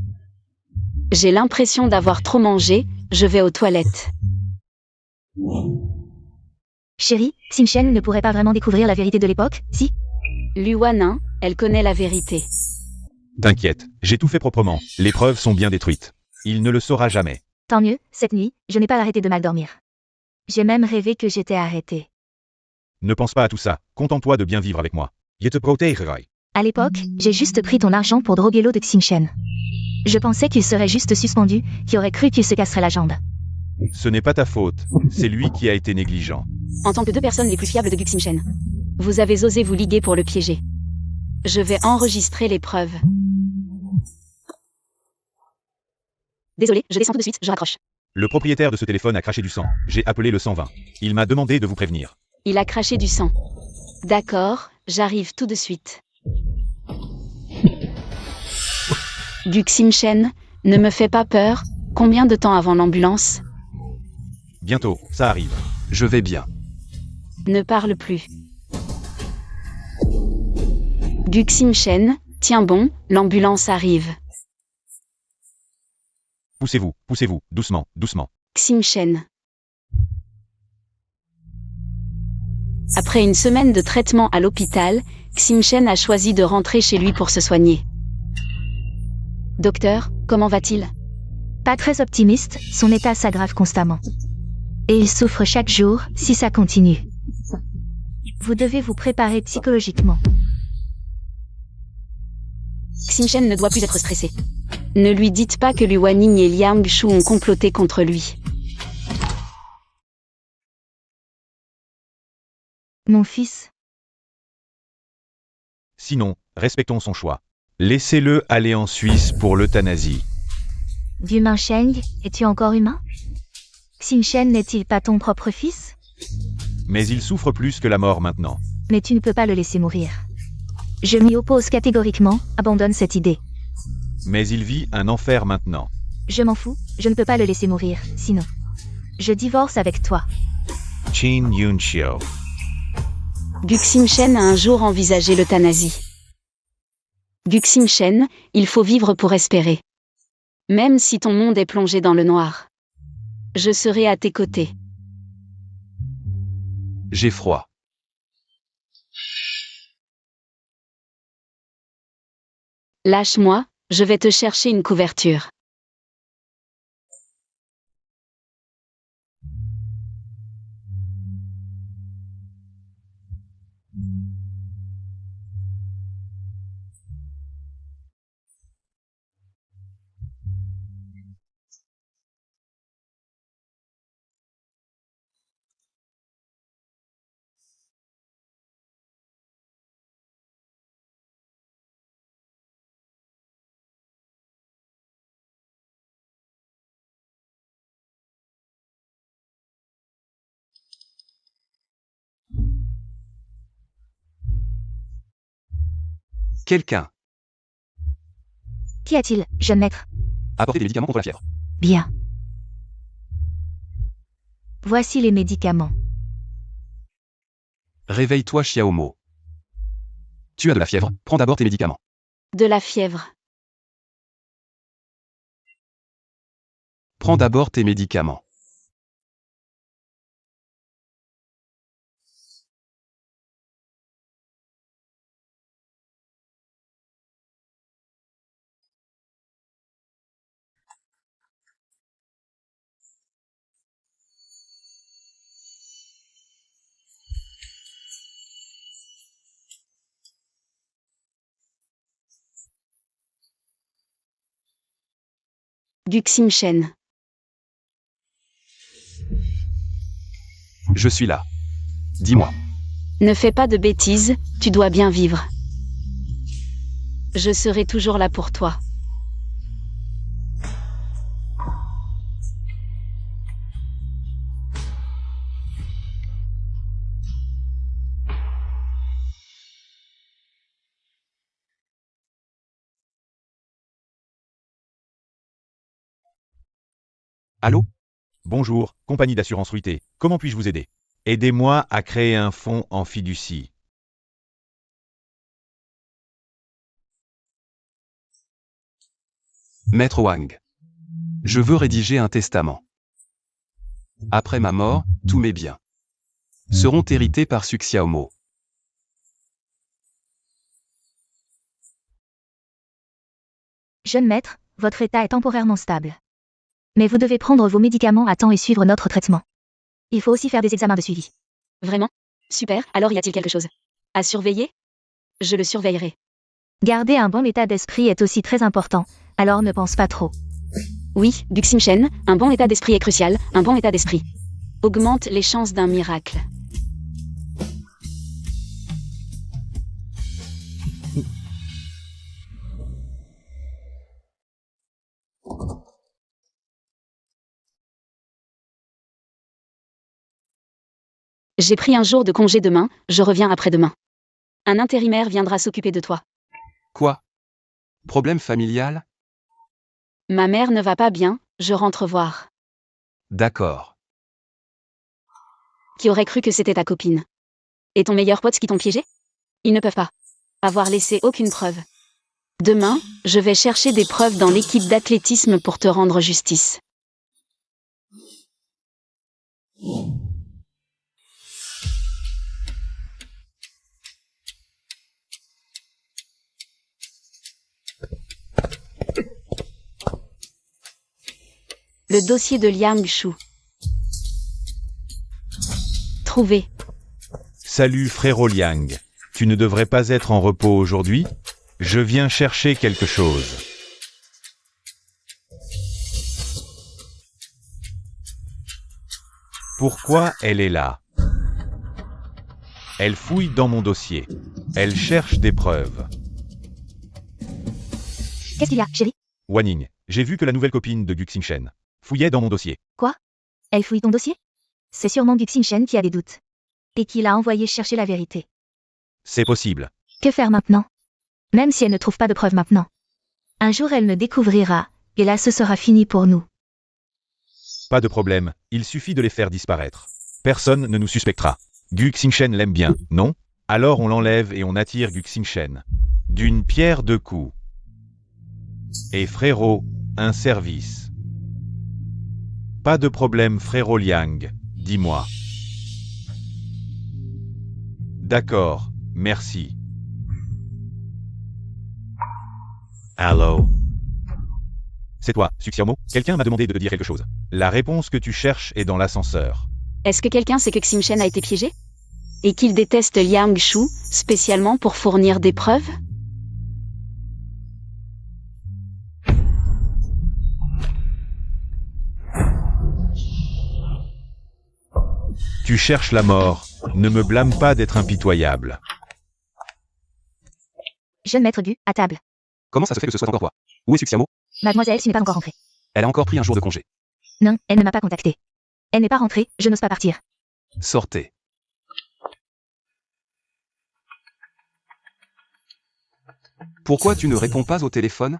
J'ai l'impression d'avoir trop mangé, je vais aux toilettes. Chérie, Xinchen ne pourrait pas vraiment découvrir la vérité de l'époque, si? Luanin, elle connaît la vérité. t'inquiète, j'ai tout fait proprement, les preuves sont bien détruites. Il ne le saura jamais. Tant mieux, cette nuit, je n'ai pas arrêté de mal dormir. J'ai même rêvé que j'étais arrêtée. Ne pense pas à tout ça, contente-toi de bien vivre avec moi. Je te protégerai. À l'époque, j'ai juste pris ton argent pour droguer l'eau de Xinchen. Je pensais qu'il serait juste suspendu, qui aurait cru qu'il se casserait la jambe. Ce n'est pas ta faute, c'est lui qui a été négligent. En tant que deux personnes les plus fiables de Guxinchen, vous avez osé vous liguer pour le piéger. Je vais enregistrer les preuves. Désolé, je descends tout de suite, je raccroche. Le propriétaire de ce téléphone a craché du sang. J'ai appelé le 120. Il m'a demandé de vous prévenir. Il a craché du sang. D'accord, j'arrive tout de suite. Guxinchen, ne me fais pas peur. Combien de temps avant l'ambulance? Bientôt, ça arrive. Je vais bien. Ne parle plus. Guxinchen, tiens bon, l'ambulance arrive. Poussez-vous, doucement, doucement. Xinchen. Après une semaine de traitement à l'hôpital, Xinchen a choisi de rentrer chez lui pour se soigner. Docteur, comment va-t-il? Pas très optimiste, son état s'aggrave constamment. Et il souffre chaque jour, si ça continue. Vous devez vous préparer psychologiquement. Xinchen ne doit plus être stressé. Ne lui dites pas que Lu Wanning et Liang Shu ont comploté contre lui. Mon fils, Sinon, respectons son choix. Laissez-le aller en Suisse pour l'euthanasie. Dumain Sheng, es-tu encore humain? Xinchen n'est-il pas ton propre fils? Mais il souffre plus que la mort maintenant. Mais tu ne peux pas le laisser mourir. Je m'y oppose catégoriquement, abandonne cette idée. Mais il vit un enfer maintenant. Je m'en fous, je ne peux pas le laisser mourir, sinon. Je divorce avec toi. Chin Yun-chio. Guxinchen a un jour envisagé l'euthanasie. Guxinchen, il faut vivre pour espérer. Même si ton monde est plongé dans le noir. Je serai à tes côtés. J'ai froid. Lâche-moi, je vais te chercher une couverture. Quelqu'un. Qu'y a-t-il, jeune maître? Apportez des médicaments contre la fièvre. Bien. Voici les médicaments. Réveille-toi, Xiaomo. Tu as de la fièvre, prends d'abord tes médicaments. De la fièvre. Prends d'abord tes médicaments. Guxing-Shen. Je suis là. Dis-moi. Ne fais pas de bêtises, tu dois bien vivre. Je serai toujours là pour toi. Allô? Bonjour, compagnie d'assurance fruitée. Comment puis-je vous aider? Aidez-moi à créer un fonds en fiducie. Maître Wang. Je veux rédiger un testament. Après ma mort, tous mes biens seront hérités par Suxiaomo. Jeune maître, votre état est temporairement stable. Mais vous devez prendre vos médicaments à temps et suivre notre traitement. Il faut aussi faire des examens de suivi. Vraiment? Super, alors y a-t-il quelque chose à surveiller? Je le surveillerai. Garder un bon état d'esprit est aussi très important, alors ne pense pas trop. Oui, Guxing-Shen, un bon état d'esprit est crucial, un bon état d'esprit augmente les chances d'un miracle. J'ai pris un jour de congé demain, je reviens après-demain. Un intérimaire viendra s'occuper de toi. Quoi? Problème familial? Ma mère ne va pas bien, je rentre voir. D'accord. Qui aurait cru que c'était ta copine? Et ton meilleur pote qui t'ont piégé? Ils ne peuvent pas avoir laissé aucune preuve. Demain, je vais chercher des preuves dans l'équipe d'athlétisme pour te rendre justice. Le dossier de Liang Shu. Trouvé. Salut frérot Liang. Tu ne devrais pas être en repos aujourd'hui? Je viens chercher quelque chose. Pourquoi elle est là? Elle fouille dans mon dossier. Elle cherche des preuves. Qu'est-ce qu'il y a, chérie? Wanning, j'ai vu que la nouvelle copine de Guxing-Shen fouillait dans mon dossier. Quoi? Elle fouille ton dossier? C'est sûrement Guxing-Shen qui a des doutes. Et qui l'a envoyé chercher la vérité. C'est possible. Que faire maintenant? Même si elle ne trouve pas de preuves maintenant. Un jour elle ne découvrira, et là ce sera fini pour nous. Pas de problème, il suffit de les faire disparaître. Personne ne nous suspectera. Guxing-Shen l'aime bien, non? Alors on l'enlève et on attire Guxing-Shen. D'une pierre deux coups. Et frérot, un service. Pas de problème frérot Liang, dis-moi. D'accord, merci. Allô? C'est toi, Suxiaomo? Quelqu'un m'a demandé de te dire quelque chose. La réponse que tu cherches est dans l'ascenseur. Est-ce que quelqu'un sait que Guxing-Shen a été piégé? Et qu'il déteste Liang Shu, spécialement pour fournir des preuves? Tu cherches la mort, ne me blâme pas d'être impitoyable. Jeune maître Gu, à table. Comment ça se fait que ce soit encore toi? Où est Suxiaomo? Mademoiselle, tu n'es pas encore rentrée. Elle a encore pris un jour de congé. Non, elle ne m'a pas contacté. Elle n'est pas rentrée, je n'ose pas partir. Sortez. Pourquoi tu ne réponds pas au téléphone?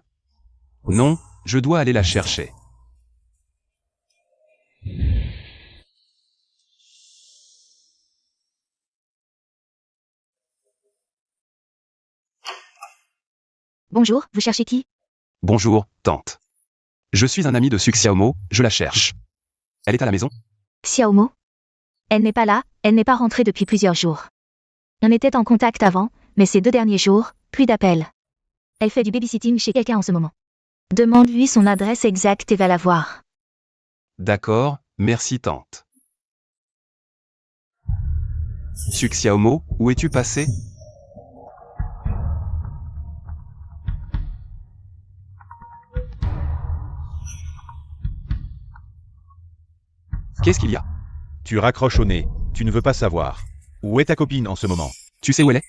Non, je dois aller la chercher. Bonjour, vous cherchez qui? Bonjour, tante. Je suis un ami de Suxiaomo, je la cherche. Elle est à la maison? Xiaomo? Elle n'est pas là, elle n'est pas rentrée depuis plusieurs jours. On était en contact avant, mais ces 2 derniers jours, plus d'appels. Elle fait du babysitting chez quelqu'un en ce moment. Demande-lui son adresse exacte et va la voir. D'accord, merci tante. Suxiaomo, où es-tu passé? Qu'est-ce qu'il y a? Tu raccroches au nez, tu ne veux pas savoir. Où est ta copine en ce moment? Tu sais où elle est?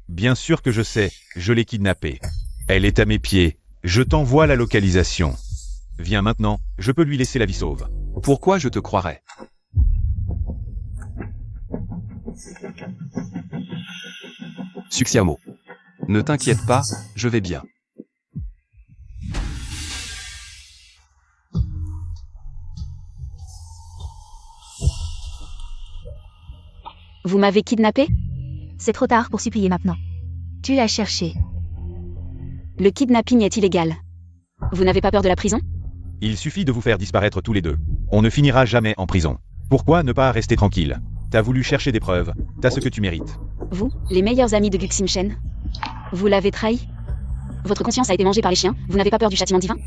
Bien sûr que je sais, je l'ai kidnappée. Elle est à mes pieds, je t'envoie la localisation. Viens maintenant, je peux lui laisser la vie sauve. Pourquoi je te croirais? Suxiaomo. Ne t'inquiète pas, je vais bien. Vous m'avez kidnappé? C'est trop tard pour supplier maintenant. Tu l'as cherché. Le kidnapping est illégal. Vous n'avez pas peur de la prison? Il suffit de vous faire disparaître tous les deux. On ne finira jamais en prison. Pourquoi ne pas rester tranquille? T'as voulu chercher des preuves, t'as ce que tu mérites. Vous, les meilleurs amis de Guxin Shen? Vous l'avez trahi? Votre conscience a été mangée par les chiens, vous n'avez pas peur du châtiment divin?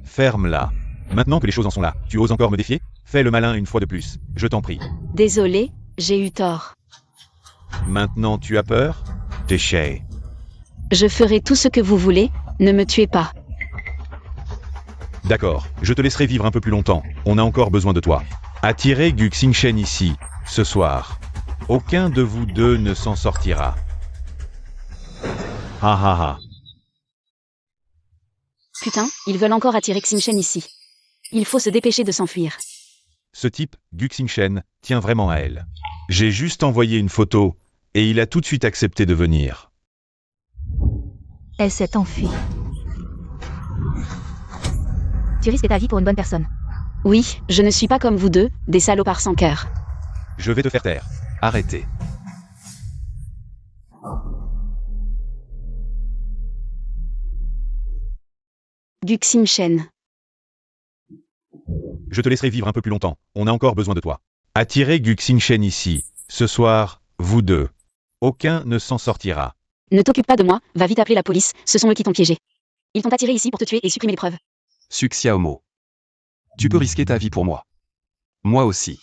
Ferme-la. Maintenant que les choses en sont là, tu oses encore me défier? Fais le malin une fois de plus, je t'en prie. Désolé, j'ai eu tort. Maintenant tu as peur? Déchet. Je ferai tout ce que vous voulez, ne me tuez pas. D'accord, je te laisserai vivre un peu plus longtemps, on a encore besoin de toi. Attirez Guxin Shen ici, ce soir. Aucun de vous deux ne s'en sortira. Ha ha ha. Putain, ils veulent encore attirer Xin Shen ici. Il faut se dépêcher de s'enfuir. Ce type, Guxin Shen, tient vraiment à elle. J'ai juste envoyé une photo, et il a tout de suite accepté de venir. Elle s'est enfuie. Tu risques ta vie pour une bonne personne. Oui, je ne suis pas comme vous deux, des salopards sans cœur. Je vais te faire taire. Arrêtez. Guxin Shen. Je te laisserai vivre un peu plus longtemps, on a encore besoin de toi. Attirez Guxin Shen ici, ce soir, vous deux. Aucun ne s'en sortira. Ne t'occupe pas de moi, va vite appeler la police, ce sont eux qui t'ont piégé. Ils t'ont attiré ici pour te tuer et supprimer les preuves. Suxiaomo. Tu peux risquer ta vie pour moi. Moi aussi.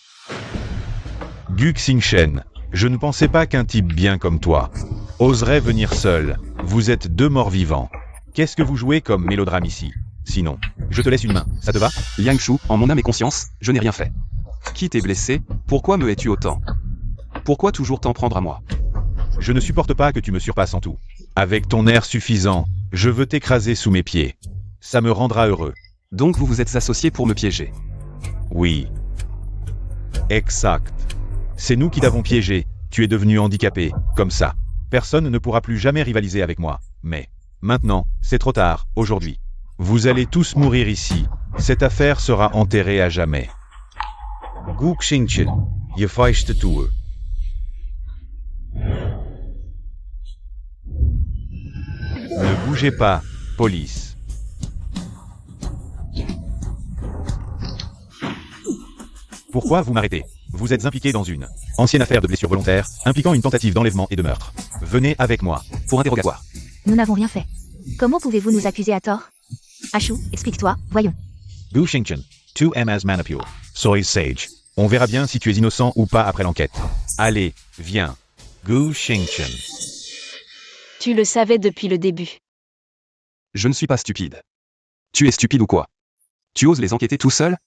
Guxin Shen, je ne pensais pas qu'un type bien comme toi oserait venir seul. Vous êtes deux morts vivants. Qu'est-ce que vous jouez comme mélodrame ici? Sinon, je te laisse une main, ça te va? Liangshu, en mon âme et conscience, je n'ai rien fait. Qui t'est blessé? Pourquoi me hais-tu autant? Pourquoi toujours t'en prendre à moi? Je ne supporte pas que tu me surpasses en tout. Avec ton air suffisant, je veux t'écraser sous mes pieds. Ça me rendra heureux. Donc vous vous êtes associés pour me piéger? Oui. Exact. C'est nous qui t'avons piégé, tu es devenu handicapé, comme ça. Personne ne pourra plus jamais rivaliser avec moi. Mais, maintenant, c'est trop tard, aujourd'hui. Vous allez tous mourir ici. Cette affaire sera enterrée à jamais. Guxin Shen, je feiste toe. Ne bougez pas, police. Pourquoi vous m'arrêtez? Vous êtes impliqué dans une ancienne affaire de blessure volontaire, impliquant une tentative d'enlèvement et de meurtre. Venez avec moi. Pour interrogatoire. Nous n'avons rien fait. Comment pouvez-vous nous accuser à tort? Ashu, explique-toi, voyons. Guxin Shen, 2M Manipule. Soy Sage. On verra bien si tu es innocent ou pas après l'enquête. Allez, viens. Guxin Shen. Tu le savais depuis le début. Je ne suis pas stupide. Tu es stupide ou quoi? Tu oses les enquêter tout seul?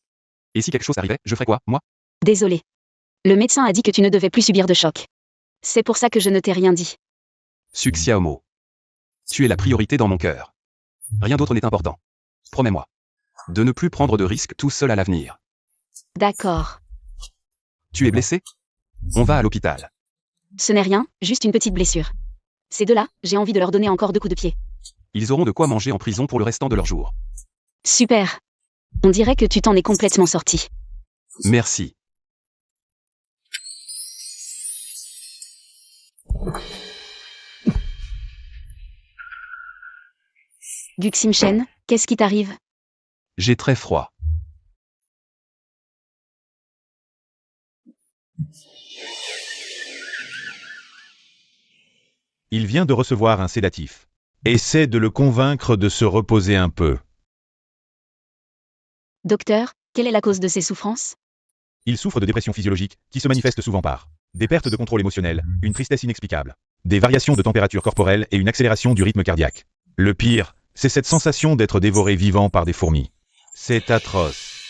Et si quelque chose arrivait, je ferais quoi, moi? Désolé. Le médecin a dit que tu ne devais plus subir de choc. C'est pour ça que je ne t'ai rien dit. Suxiaomo. Tu es la priorité dans mon cœur. Rien d'autre n'est important. Promets-moi. De ne plus prendre de risques tout seul à l'avenir. D'accord. Tu es blessé? On va à l'hôpital. Ce n'est rien, juste une petite blessure. Ces deux-là, j'ai envie de leur donner encore 2 coups de pied. Ils auront de quoi manger en prison pour le restant de leur jour. Super. On dirait que tu t'en es complètement sorti. Merci. Guximchen, qu'est-ce qui t'arrive? J'ai très froid. Il vient de recevoir un sédatif. Essaie de le convaincre de se reposer un peu. Docteur, quelle est la cause de ces souffrances? Il souffre de dépression physiologique, qui se manifeste souvent par des pertes de contrôle émotionnel, une tristesse inexplicable, des variations de température corporelle et une accélération du rythme cardiaque. Le pire, c'est cette sensation d'être dévoré vivant par des fourmis. C'est atroce.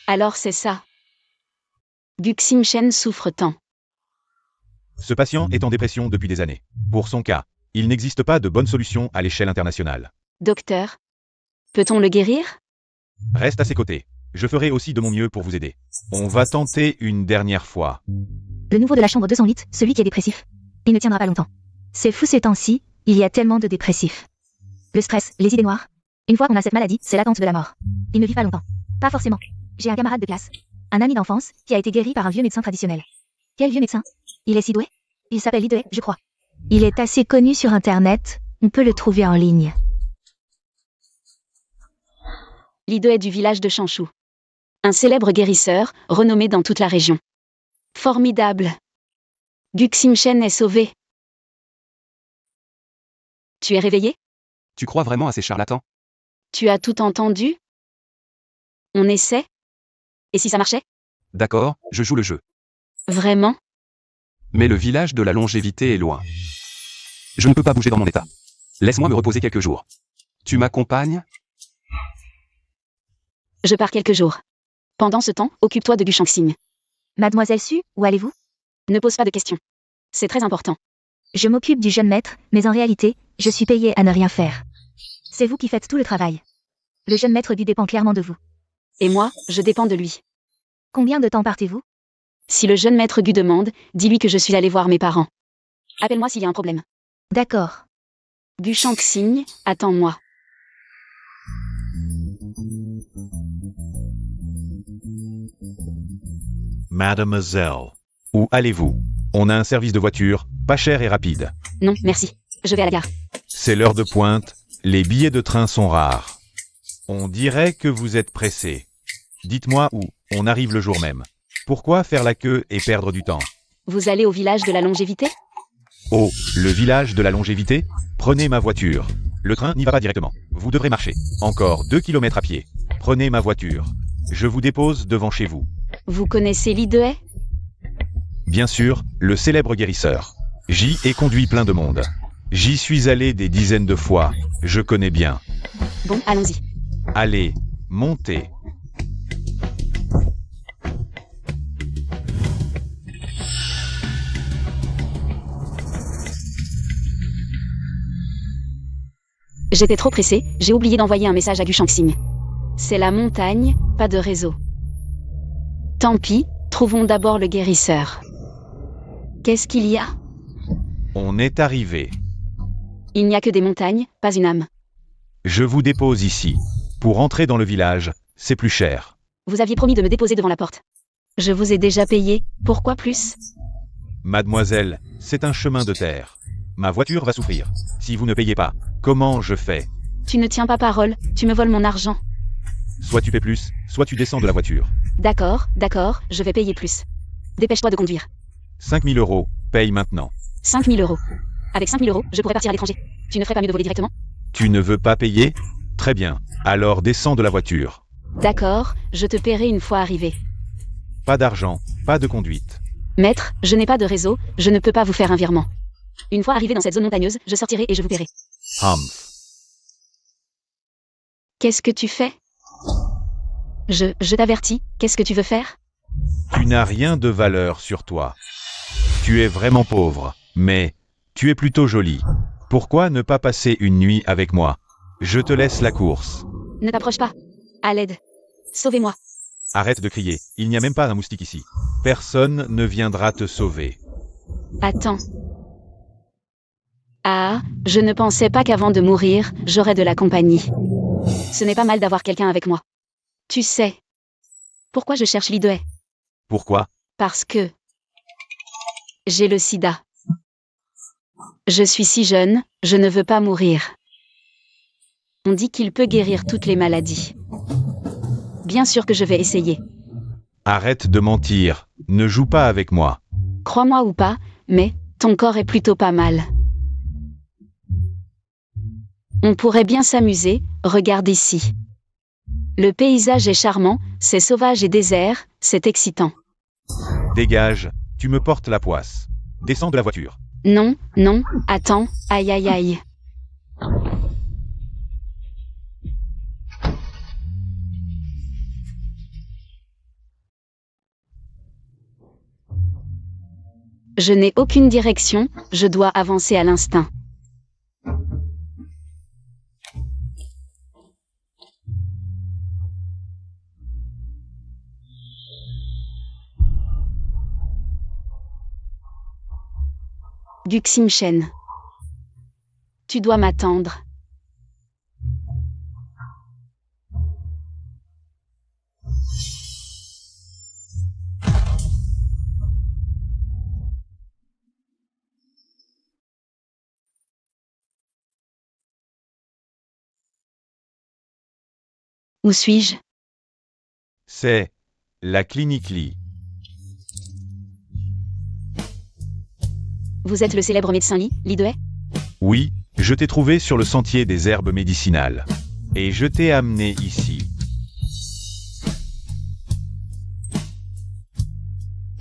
Alors c'est ça. Guximchen souffre tant. Ce patient est en dépression depuis des années. Pour son cas, il n'existe pas de bonne solution à l'échelle internationale. Docteur, peut-on le guérir? Reste à ses côtés. Je ferai aussi de mon mieux pour vous aider. On va tenter une dernière fois. Le nouveau de la chambre 208, celui qui est dépressif. Il ne tiendra pas longtemps. C'est fou ces temps-ci, il y a tellement de dépressifs. Le stress, les idées noires. Une fois qu'on a cette maladie, c'est l'attente de la mort. Il ne vit pas longtemps. Pas forcément. J'ai un camarade de classe, un ami d'enfance, qui a été guéri par un vieux médecin traditionnel. Quel vieux médecin? Il est si doué? Il s'appelle Lidoué, je crois. Il est assez connu sur Internet, on peut le trouver en ligne. Lidoué du village de Chanchou. Un célèbre guérisseur, renommé dans toute la région. Formidable. Guximchen est sauvé. Tu es réveillé? Tu crois vraiment à ces charlatans? Tu as tout entendu? On essaie? Et si ça marchait? D'accord, je joue le jeu. Vraiment? Mais le village de la longévité est loin. Je ne peux pas bouger dans mon état. Laisse-moi me reposer quelques jours. Tu m'accompagnes? Je pars quelques jours. Pendant ce temps, occupe-toi de Gushangxing. Mademoiselle Su, où allez-vous? Ne pose pas de questions. C'est très important. Je m'occupe du jeune maître, mais en réalité, je suis payée à ne rien faire. C'est vous qui faites tout le travail. Le jeune maître Gu dépend clairement de vous. Et moi, je dépends de lui. Combien de temps partez-vous? Si le jeune maître Gu demande, dis-lui que je suis allé voir mes parents. Appelle-moi s'il y a un problème. D'accord. Gushangxing, attends-moi. Mademoiselle. Où allez-vous? On a un service de voiture, pas cher et rapide. Non, merci. Je vais à la gare. C'est l'heure de pointe, les billets de train sont rares. On dirait que vous êtes pressé. Dites-moi où, on arrive le jour même. Pourquoi faire la queue et perdre du temps? Vous allez au village de la longévité? Oh, le village de la longévité? Prenez ma voiture. Le train n'y va pas directement. Vous devrez marcher. Encore 2 kilomètres à pied. Prenez ma voiture. Je vous dépose devant chez vous. Vous connaissez Lidoué? Bien sûr, le célèbre guérisseur. J'y ai conduit plein de monde. J'y suis allé des dizaines de fois. Je connais bien. Bon, allons-y. Allez, montez. J'étais trop pressée, j'ai oublié d'envoyer un message à Gushangxing. C'est la montagne, pas de réseau. Tant pis, trouvons d'abord le guérisseur. Qu'est-ce qu'il y a? On est arrivé. Il n'y a que des montagnes, pas une âme. Je vous dépose ici. Pour entrer dans le village, c'est plus cher. Vous aviez promis de me déposer devant la porte. Je vous ai déjà payé, pourquoi plus? Mademoiselle, c'est un chemin de terre. Ma voiture va souffrir. Si vous ne payez pas, comment je fais? Tu ne tiens pas parole, tu me voles mon argent. Soit tu paies plus, soit tu descends de la voiture. D'accord, je vais payer plus. Dépêche-toi de conduire. 5 000 €, paye maintenant. 5 000 €. Avec 5 000 €, je pourrais partir à l'étranger. Tu ne ferais pas mieux de voler directement? Tu ne veux pas payer? Très bien, alors descends de la voiture. D'accord, je te paierai une fois arrivé. Pas d'argent, pas de conduite. Maître, je n'ai pas de réseau, je ne peux pas vous faire un virement. Une fois arrivé dans cette zone montagneuse, je sortirai et je vous paierai. Humph. Qu'est-ce que tu fais? Je t'avertis, qu'est-ce que tu veux faire? Tu n'as rien de valeur sur toi. Tu es vraiment pauvre, mais tu es plutôt jolie. Pourquoi ne pas passer une nuit avec moi? Je te laisse la course. Ne t'approche pas. À l'aide. Sauvez-moi. Arrête de crier, il n'y a même pas un moustique ici. Personne ne viendra te sauver. Attends. Ah, je ne pensais pas qu'avant de mourir, j'aurais de la compagnie. Ce n'est pas mal d'avoir quelqu'un avec moi. Tu sais. Pourquoi je cherche Lidway? Pourquoi? Parce que j'ai le sida. Je suis si jeune, je ne veux pas mourir. On dit qu'il peut guérir toutes les maladies. Bien sûr que je vais essayer. Arrête de mentir. Ne joue pas avec moi. Crois-moi ou pas, mais ton corps est plutôt pas mal. On pourrait bien s'amuser, regarde ici. Le paysage est charmant, c'est sauvage et désert, c'est excitant. Dégage, tu me portes la poisse. Descends de la voiture. Non, non, attends, aïe aïe aïe. Je n'ai aucune direction, je dois avancer à l'instinct. Guximchen. Tu dois m'attendre. Où suis-je? C'est la clinique Lee. Vous êtes le célèbre médecin Lee, Lidway? Oui, je t'ai trouvé sur le sentier des herbes médicinales. Et je t'ai amené ici.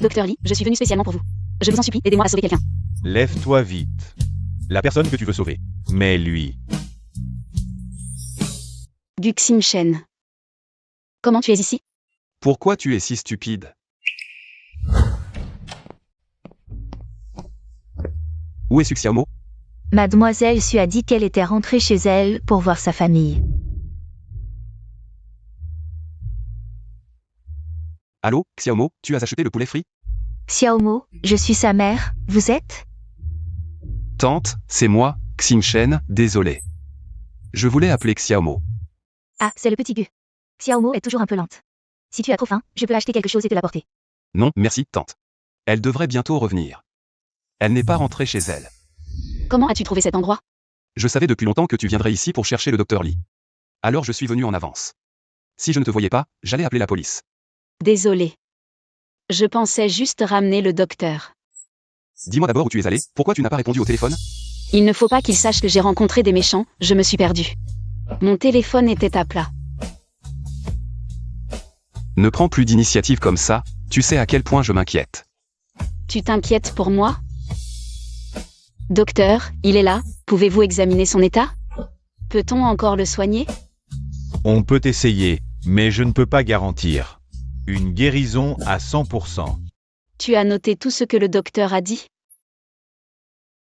Docteur Lee, je suis venu spécialement pour vous. Je vous en supplie, aidez-moi à sauver quelqu'un. Lève-toi vite. La personne que tu veux sauver. Mais lui. Guximchen. Comment tu es ici? Pourquoi tu es si stupide? Où est Suxiaomo? Mademoiselle Su a dit qu'elle était rentrée chez elle pour voir sa famille. Allô, Xiaomo, tu as acheté le poulet frit? Xiaomo, je suis sa mère, vous êtes? Tante, c'est moi, Ximchen, désolé. Je voulais appeler Xiaomo. Ah, c'est le petit Gu. Xiaomo est toujours un peu lente. Si tu as trop faim, je peux acheter quelque chose et te l'apporter. Non, merci, tante. Elle devrait bientôt revenir. Elle n'est pas rentrée chez elle. Comment as-tu trouvé cet endroit? Je savais depuis longtemps que tu viendrais ici pour chercher le docteur Lee. Alors je suis venu en avance. Si je ne te voyais pas, j'allais appeler la police. Désolé. Je pensais juste ramener le docteur. Dis-moi d'abord où tu es allé, pourquoi tu n'as pas répondu au téléphone? Il ne faut pas qu'il sache que j'ai rencontré des méchants, je me suis perdue. Mon téléphone était à plat. Ne prends plus d'initiative comme ça, tu sais à quel point je m'inquiète. Tu t'inquiètes pour moi? Docteur, il est là, pouvez-vous examiner son état? Peut-on encore le soigner? On peut essayer, mais je ne peux pas garantir. Une guérison à 100%. Tu as noté tout ce que le docteur a dit?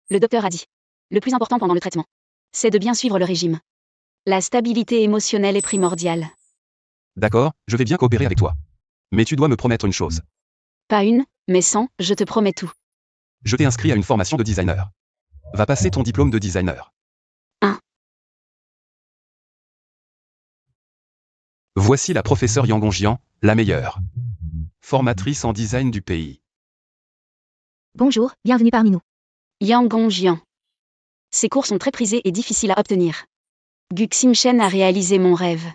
Le docteur a dit. Le plus important pendant le traitement, c'est de bien suivre le régime. La stabilité émotionnelle est primordiale. D'accord, je vais bien coopérer avec toi. Mais tu dois me promettre une chose. Pas une, mais 100, je te promets tout. Je t'ai inscrit à une formation de designer. Va passer ton diplôme de designer. 1. Voici la professeure Yang Gongjian, la meilleure. Formatrice en design du pays. Bonjour, bienvenue parmi nous. Yang Gongjian. Ces cours sont très prisés et difficiles à obtenir. Guximchen a réalisé mon rêve.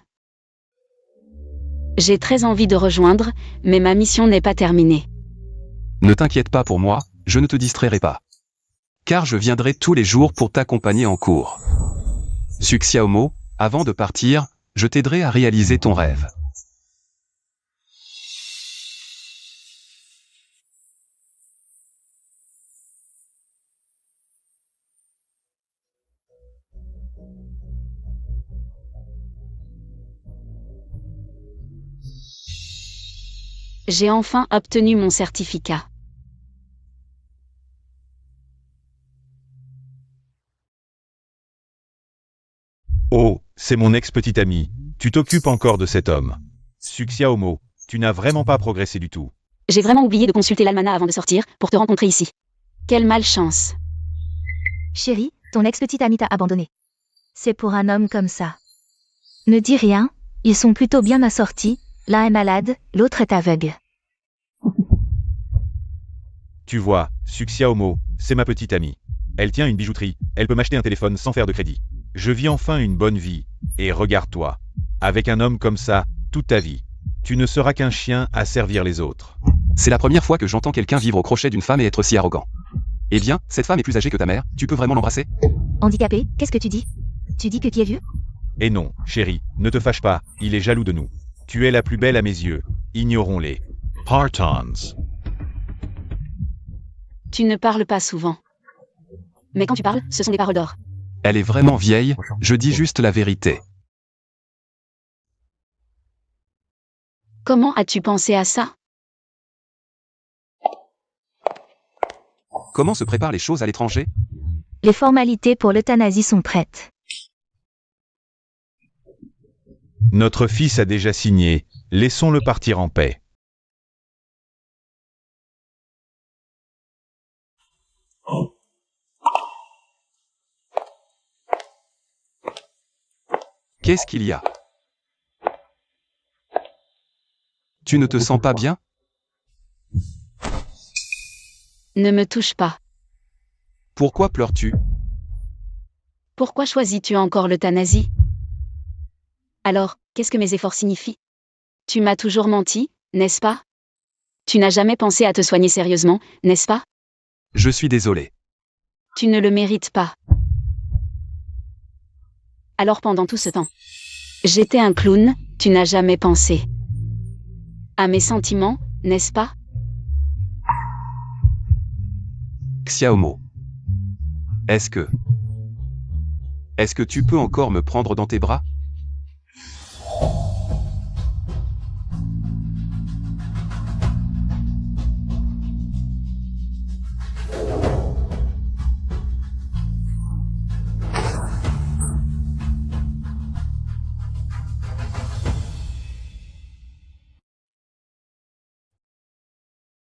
J'ai très envie de rejoindre, mais ma mission n'est pas terminée. Ne t'inquiète pas pour moi, je ne te distrairai pas. Car je viendrai tous les jours pour t'accompagner en cours. Suxiaomo, avant de partir, je t'aiderai à réaliser ton rêve. J'ai enfin obtenu mon certificat. Oh, c'est mon ex-petit ami. Tu t'occupes encore de cet homme. Suxiaomo, tu n'as vraiment pas progressé du tout. J'ai vraiment oublié de consulter l'almanach avant de sortir, pour te rencontrer ici. Quelle malchance. Chérie, Ton ex-petite amie t'a abandonné. C'est pour un homme comme ça. Ne dis rien, ils sont plutôt bien assortis, l'un est malade, l'autre est aveugle. Tu vois, Suxia Homo, c'est ma petite amie. Elle tient une bijouterie, elle peut m'acheter un téléphone sans faire de crédit. Je vis enfin une bonne vie, et regarde-toi. Avec un homme comme ça, toute ta vie. Tu ne seras qu'un chien à servir les autres. C'est la première fois que j'entends quelqu'un vivre au crochet d'une femme et être si arrogant. Eh bien, cette femme est plus âgée que ta mère, tu peux vraiment l'embrasser? Handicapé, qu'est-ce que tu dis? Tu dis que qui est vieux? Et non, chérie, ne te fâche pas, il est jaloux de nous. Tu es la plus belle à mes yeux, ignorons-les. Partons. Tu ne parles pas souvent. Mais quand tu parles, ce sont des paroles d'or. Elle est vraiment vieille, je dis juste la vérité. Comment as-tu pensé à ça? Comment se préparent les choses à l'étranger? Les formalités pour l'euthanasie sont prêtes. Notre fils a déjà signé, laissons-le partir en paix. Qu'est-ce qu'il y a? Tu ne te sens pas bien? Ne me touche pas. Pourquoi pleures-tu? Pourquoi choisis-tu encore l'euthanasie? Alors, qu'est-ce que mes efforts signifient? Tu m'as toujours menti, n'est-ce pas? Tu n'as jamais pensé à te soigner sérieusement, n'est-ce pas? Je suis désolé. Tu ne le mérites pas. Alors pendant tout ce temps, j'étais un clown, tu n'as jamais pensé à mes sentiments, n'est-ce pas? Xiaomo. Est-ce que tu peux encore me prendre dans tes bras?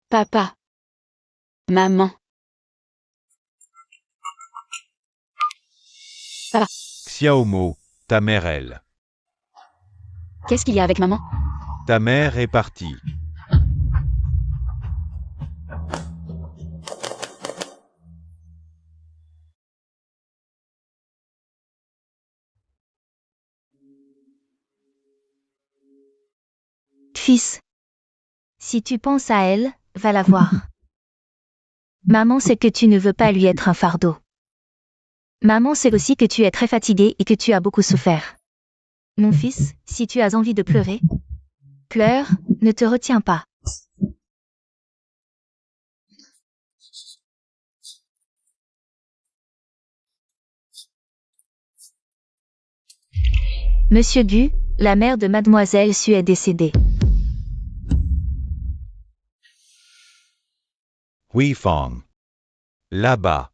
Papa. Maman. Xiaomo, ta mère elle. Qu'est-ce qu'il y a avec maman? Ta mère est partie. Fils. Si tu penses à elle, va la voir. Maman sait que tu ne veux pas lui être un fardeau. Maman sait aussi que tu es très fatigué et que tu as beaucoup souffert. Mon fils, si tu as envie de pleurer, pleure, ne te retiens pas. Monsieur Gu, la mère de Mademoiselle Su est décédée. Hui Fang. Là-bas.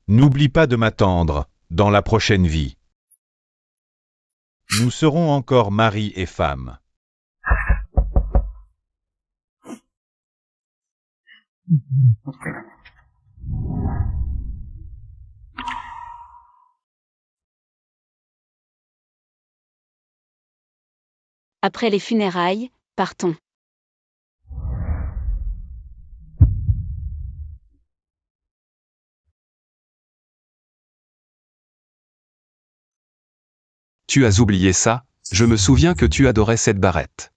N'oublie pas de m'attendre, dans la prochaine vie. Nous serons encore mari et femme. Après les funérailles, partons. Tu as oublié ça, je me souviens que tu adorais cette barrette.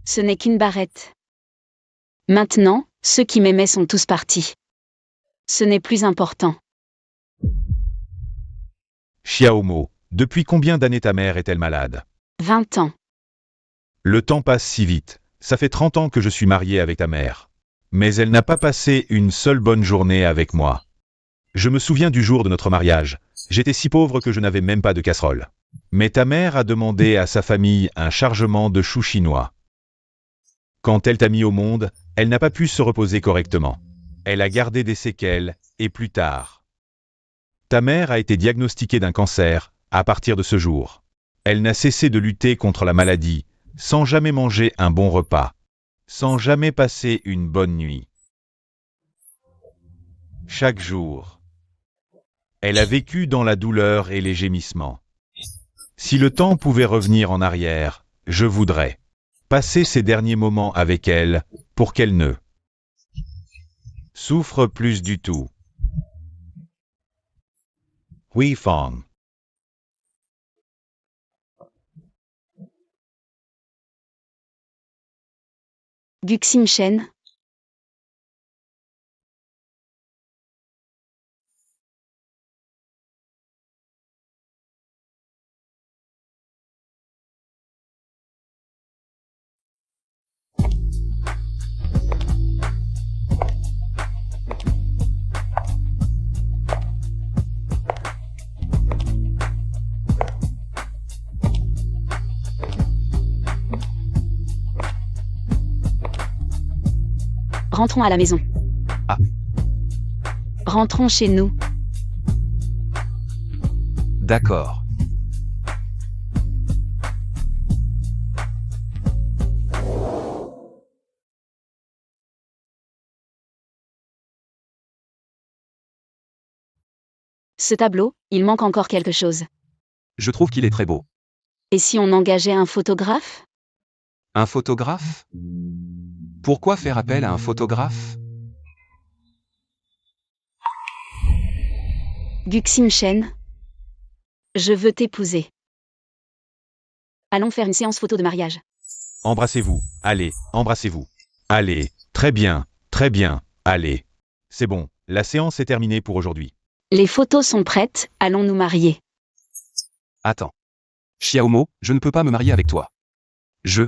Ce n'est qu'une barrette. Maintenant, ceux qui m'aimaient sont tous partis. Ce n'est plus important. Xiaomo, depuis combien d'années ta mère est-elle malade? 20 ans. Le temps passe si vite. Ça fait 30 ans que je suis marié avec ta mère. Mais elle n'a pas passé une seule bonne journée avec moi. Je me souviens du jour de notre mariage. J'étais si pauvre que je n'avais même pas de casserole. Mais ta mère a demandé à sa famille un chargement de choux chinois. Quand elle t'a mis au monde, elle n'a pas pu se reposer correctement. Elle a gardé des séquelles, et plus tard. Ta mère a été diagnostiquée d'un cancer, à partir de ce jour. Elle n'a cessé de lutter contre la maladie, sans jamais manger un bon repas, sans jamais passer une bonne nuit. Chaque jour, elle a vécu dans la douleur et les gémissements. Si le temps pouvait revenir en arrière, je voudrais passer ces derniers moments avec elle pour qu'elle ne souffre plus du tout. Hui Fong. Gu Xingchen. Rentrons à la maison. Ah. Rentrons chez nous. D'accord. Ce tableau, il manque encore quelque chose. Je trouve qu'il est très beau. Et si on engageait un photographe? Un photographe? Pourquoi faire appel à un photographe? Gu Xingchen. Je veux t'épouser. Allons faire une séance photo de mariage. Embrassez-vous, allez, embrassez-vous. Allez, très bien, allez. C'est bon, la séance est terminée pour aujourd'hui. Les photos sont prêtes, allons nous marier. Attends. Xiaomo, je ne peux pas me marier avec toi. Je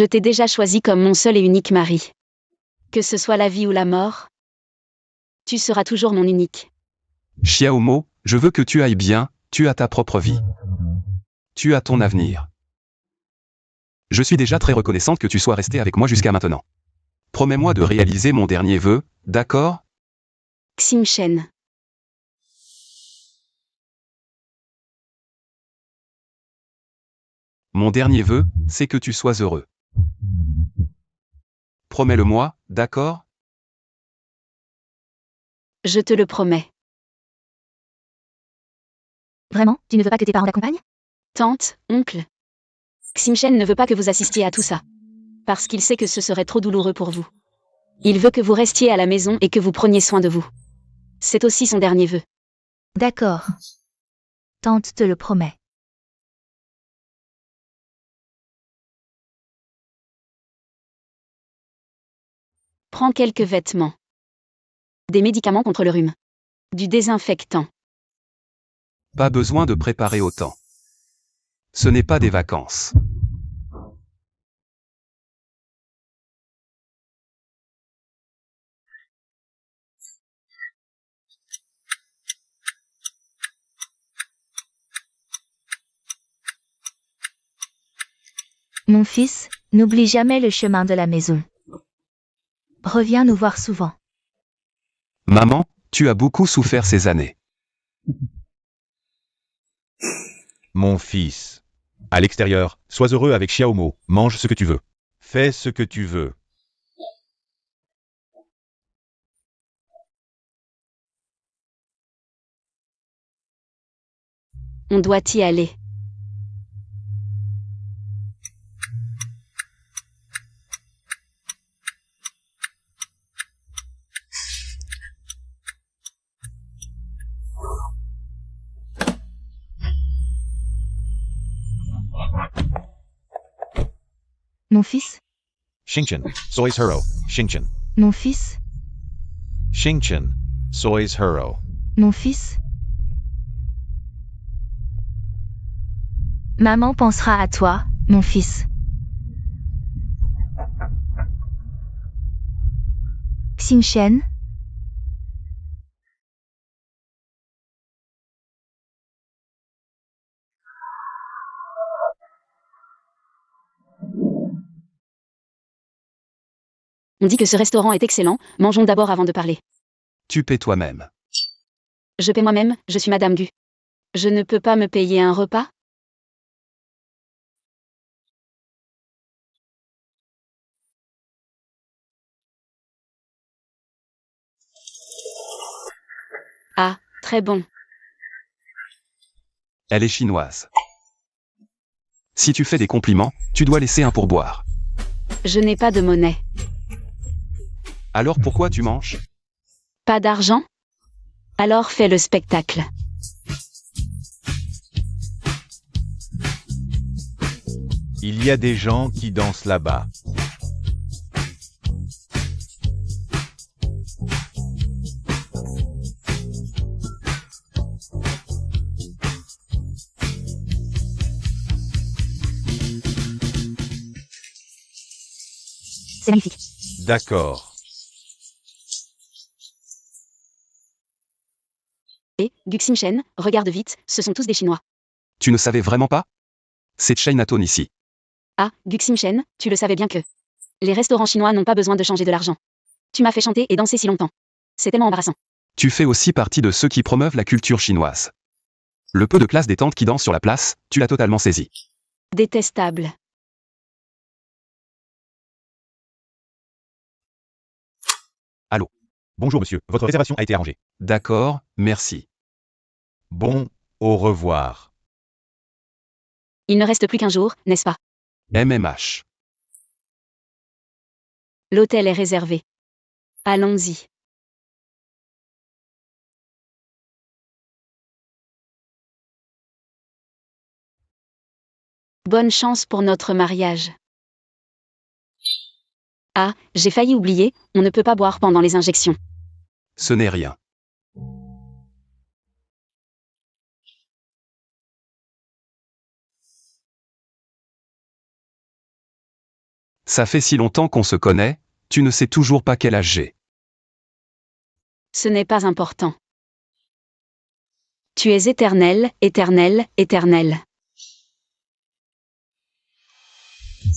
t'ai déjà choisi comme mon seul et unique mari. Que ce soit la vie ou la mort, tu seras toujours mon unique. Xiaomo, je veux que tu ailles bien, tu as ta propre vie. Tu as ton avenir. Je suis déjà très reconnaissante que tu sois resté avec moi jusqu'à maintenant. Promets-moi de réaliser mon dernier vœu, d'accord? Xingchen. Mon dernier vœu, c'est que tu sois heureux. Promets-le-moi, d'accord? Je te le promets. Vraiment, tu ne veux pas que tes parents t'accompagnent? Tante, oncle. Xingchen ne veut pas que vous assistiez à tout ça. Parce qu'il sait que ce serait trop douloureux pour vous. Il veut que vous restiez à la maison et que vous preniez soin de vous. C'est aussi son dernier vœu. D'accord. Tante te le promet. Prends quelques vêtements. Des médicaments contre le rhume. Du désinfectant. Pas besoin de préparer autant. Ce n'est pas des vacances. Mon fils, n'oublie jamais le chemin de la maison. Reviens nous voir souvent. Maman, tu as beaucoup souffert ces années. Mon fils. À l'extérieur, sois heureux avec Xiaomo, mange ce que tu veux. Fais ce que tu veux. On doit y aller. Mon fils, Xingchen, sois hero, Xingchen. mon fils, Xingchen, sois hero. mon fils. Maman pensera à toi, mon fils. Xingchen. On dit que ce restaurant est excellent, mangeons d'abord avant de parler. Tu paies toi-même. Je paie moi-même, je suis Madame Gu. Je ne peux pas me payer un repas? Ah, très bon. Elle est chinoise. Si tu fais des compliments, tu dois laisser un pourboire. Je n'ai pas de monnaie. Alors pourquoi tu manges? Pas d'argent? Alors fais le spectacle. Il y a des gens qui dansent là-bas. C'est magnifique. D'accord. Et, Guxin Shen, regarde vite, ce sont tous des Chinois. Tu ne savais vraiment pas? C'est Chinatown ici. Ah, Guxin Shen, tu le savais bien que... Les restaurants chinois n'ont pas besoin de changer de l'argent. Tu m'as fait chanter et danser si longtemps. C'est tellement embarrassant. Tu fais aussi partie de ceux qui promeuvent la culture chinoise. Le peu de classe des tantes qui dansent sur la place, tu l'as totalement saisi. Détestable. Bonjour monsieur, votre réservation a été arrangée. D'accord, merci. Bon, au revoir. Il ne reste plus qu'un jour, n'est-ce pas? MMH. L'hôtel est réservé. Allons-y. Bonne chance pour notre mariage. Ah, j'ai failli oublier, on ne peut pas boire pendant les injections. Ce n'est rien. Ça fait si longtemps qu'on se connaît, tu ne sais toujours pas quel âge j'ai. Ce n'est pas important. Tu es éternel, éternel, éternel.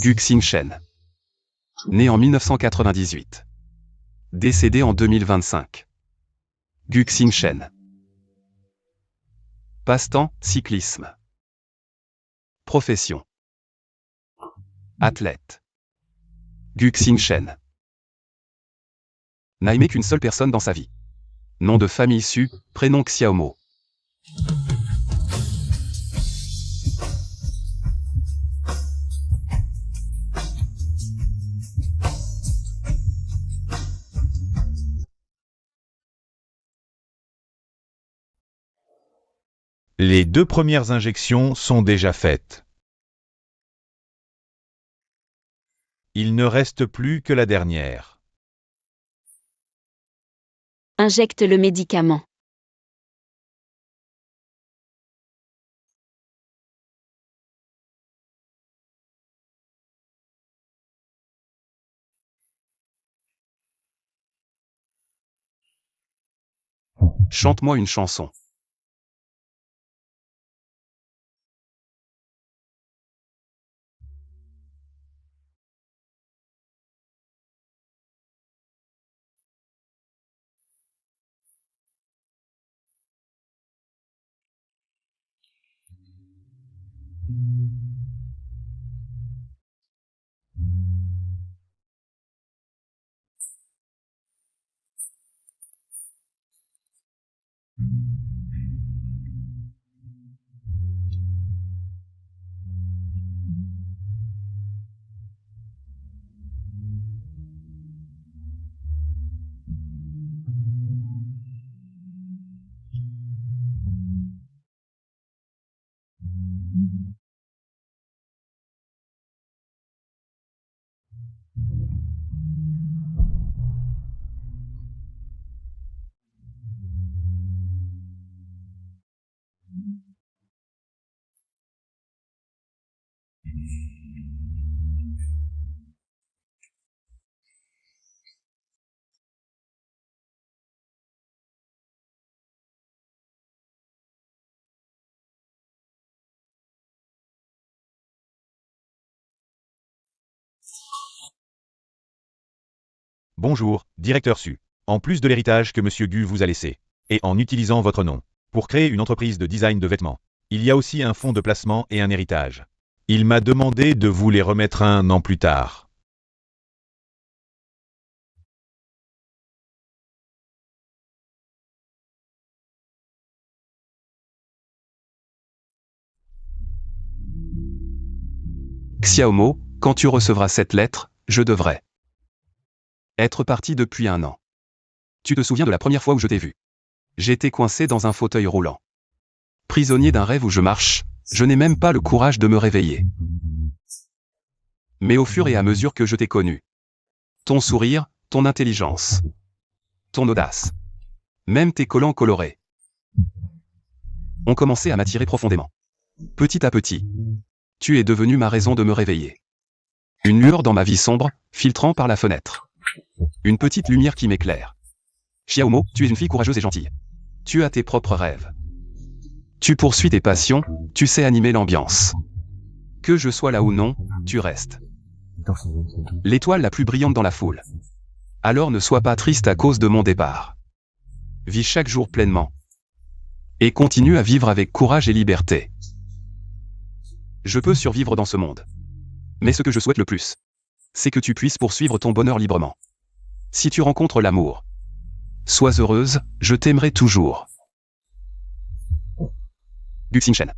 Guxin Shen. Né en 1998. Décédé en 2025. Guxin Shen. Passe-temps, cyclisme. Profession. Athlète. Guxin Shen. N'a aimé qu'une seule personne dans sa vie. Nom de famille Su, prénom Xiaomo. Les 2 premières injections sont déjà faites. Il ne reste plus que la dernière. Injecte le médicament. Chante-moi une chanson. Bonjour, directeur Su. En plus de l'héritage que monsieur Gu vous a laissé, et en utilisant votre nom, pour créer une entreprise de design de vêtements, il y a aussi un fonds de placement et un héritage. Il m'a demandé de vous les remettre 1 an plus tard. Xiaomo, quand tu recevras cette lettre, je devrais être parti depuis 1 an. Tu te souviens de la première fois où je t'ai vu? J'étais coincé dans un fauteuil roulant. Prisonnier d'un rêve où je marche, je n'ai même pas le courage de me réveiller. Mais au fur et à mesure que je t'ai connu, ton sourire, ton intelligence, ton audace, même tes collants colorés, ont commencé à m'attirer profondément. Petit à petit, tu es devenu ma raison de me réveiller. Une lueur dans ma vie sombre, filtrant par la fenêtre. Une petite lumière qui m'éclaire. Xiaomo, tu es une fille courageuse et gentille. Tu as tes propres rêves. Tu poursuis tes passions, tu sais animer l'ambiance. Que je sois là ou non, tu restes l'étoile la plus brillante dans la foule. Alors ne sois pas triste à cause de mon départ. Vis chaque jour pleinement. Et continue à vivre avec courage et liberté. Je peux survivre dans ce monde. Mais ce que je souhaite le plus, c'est que tu puisses poursuivre ton bonheur librement. Si tu rencontres l'amour, sois heureuse, je t'aimerai toujours. Gu Xingchen.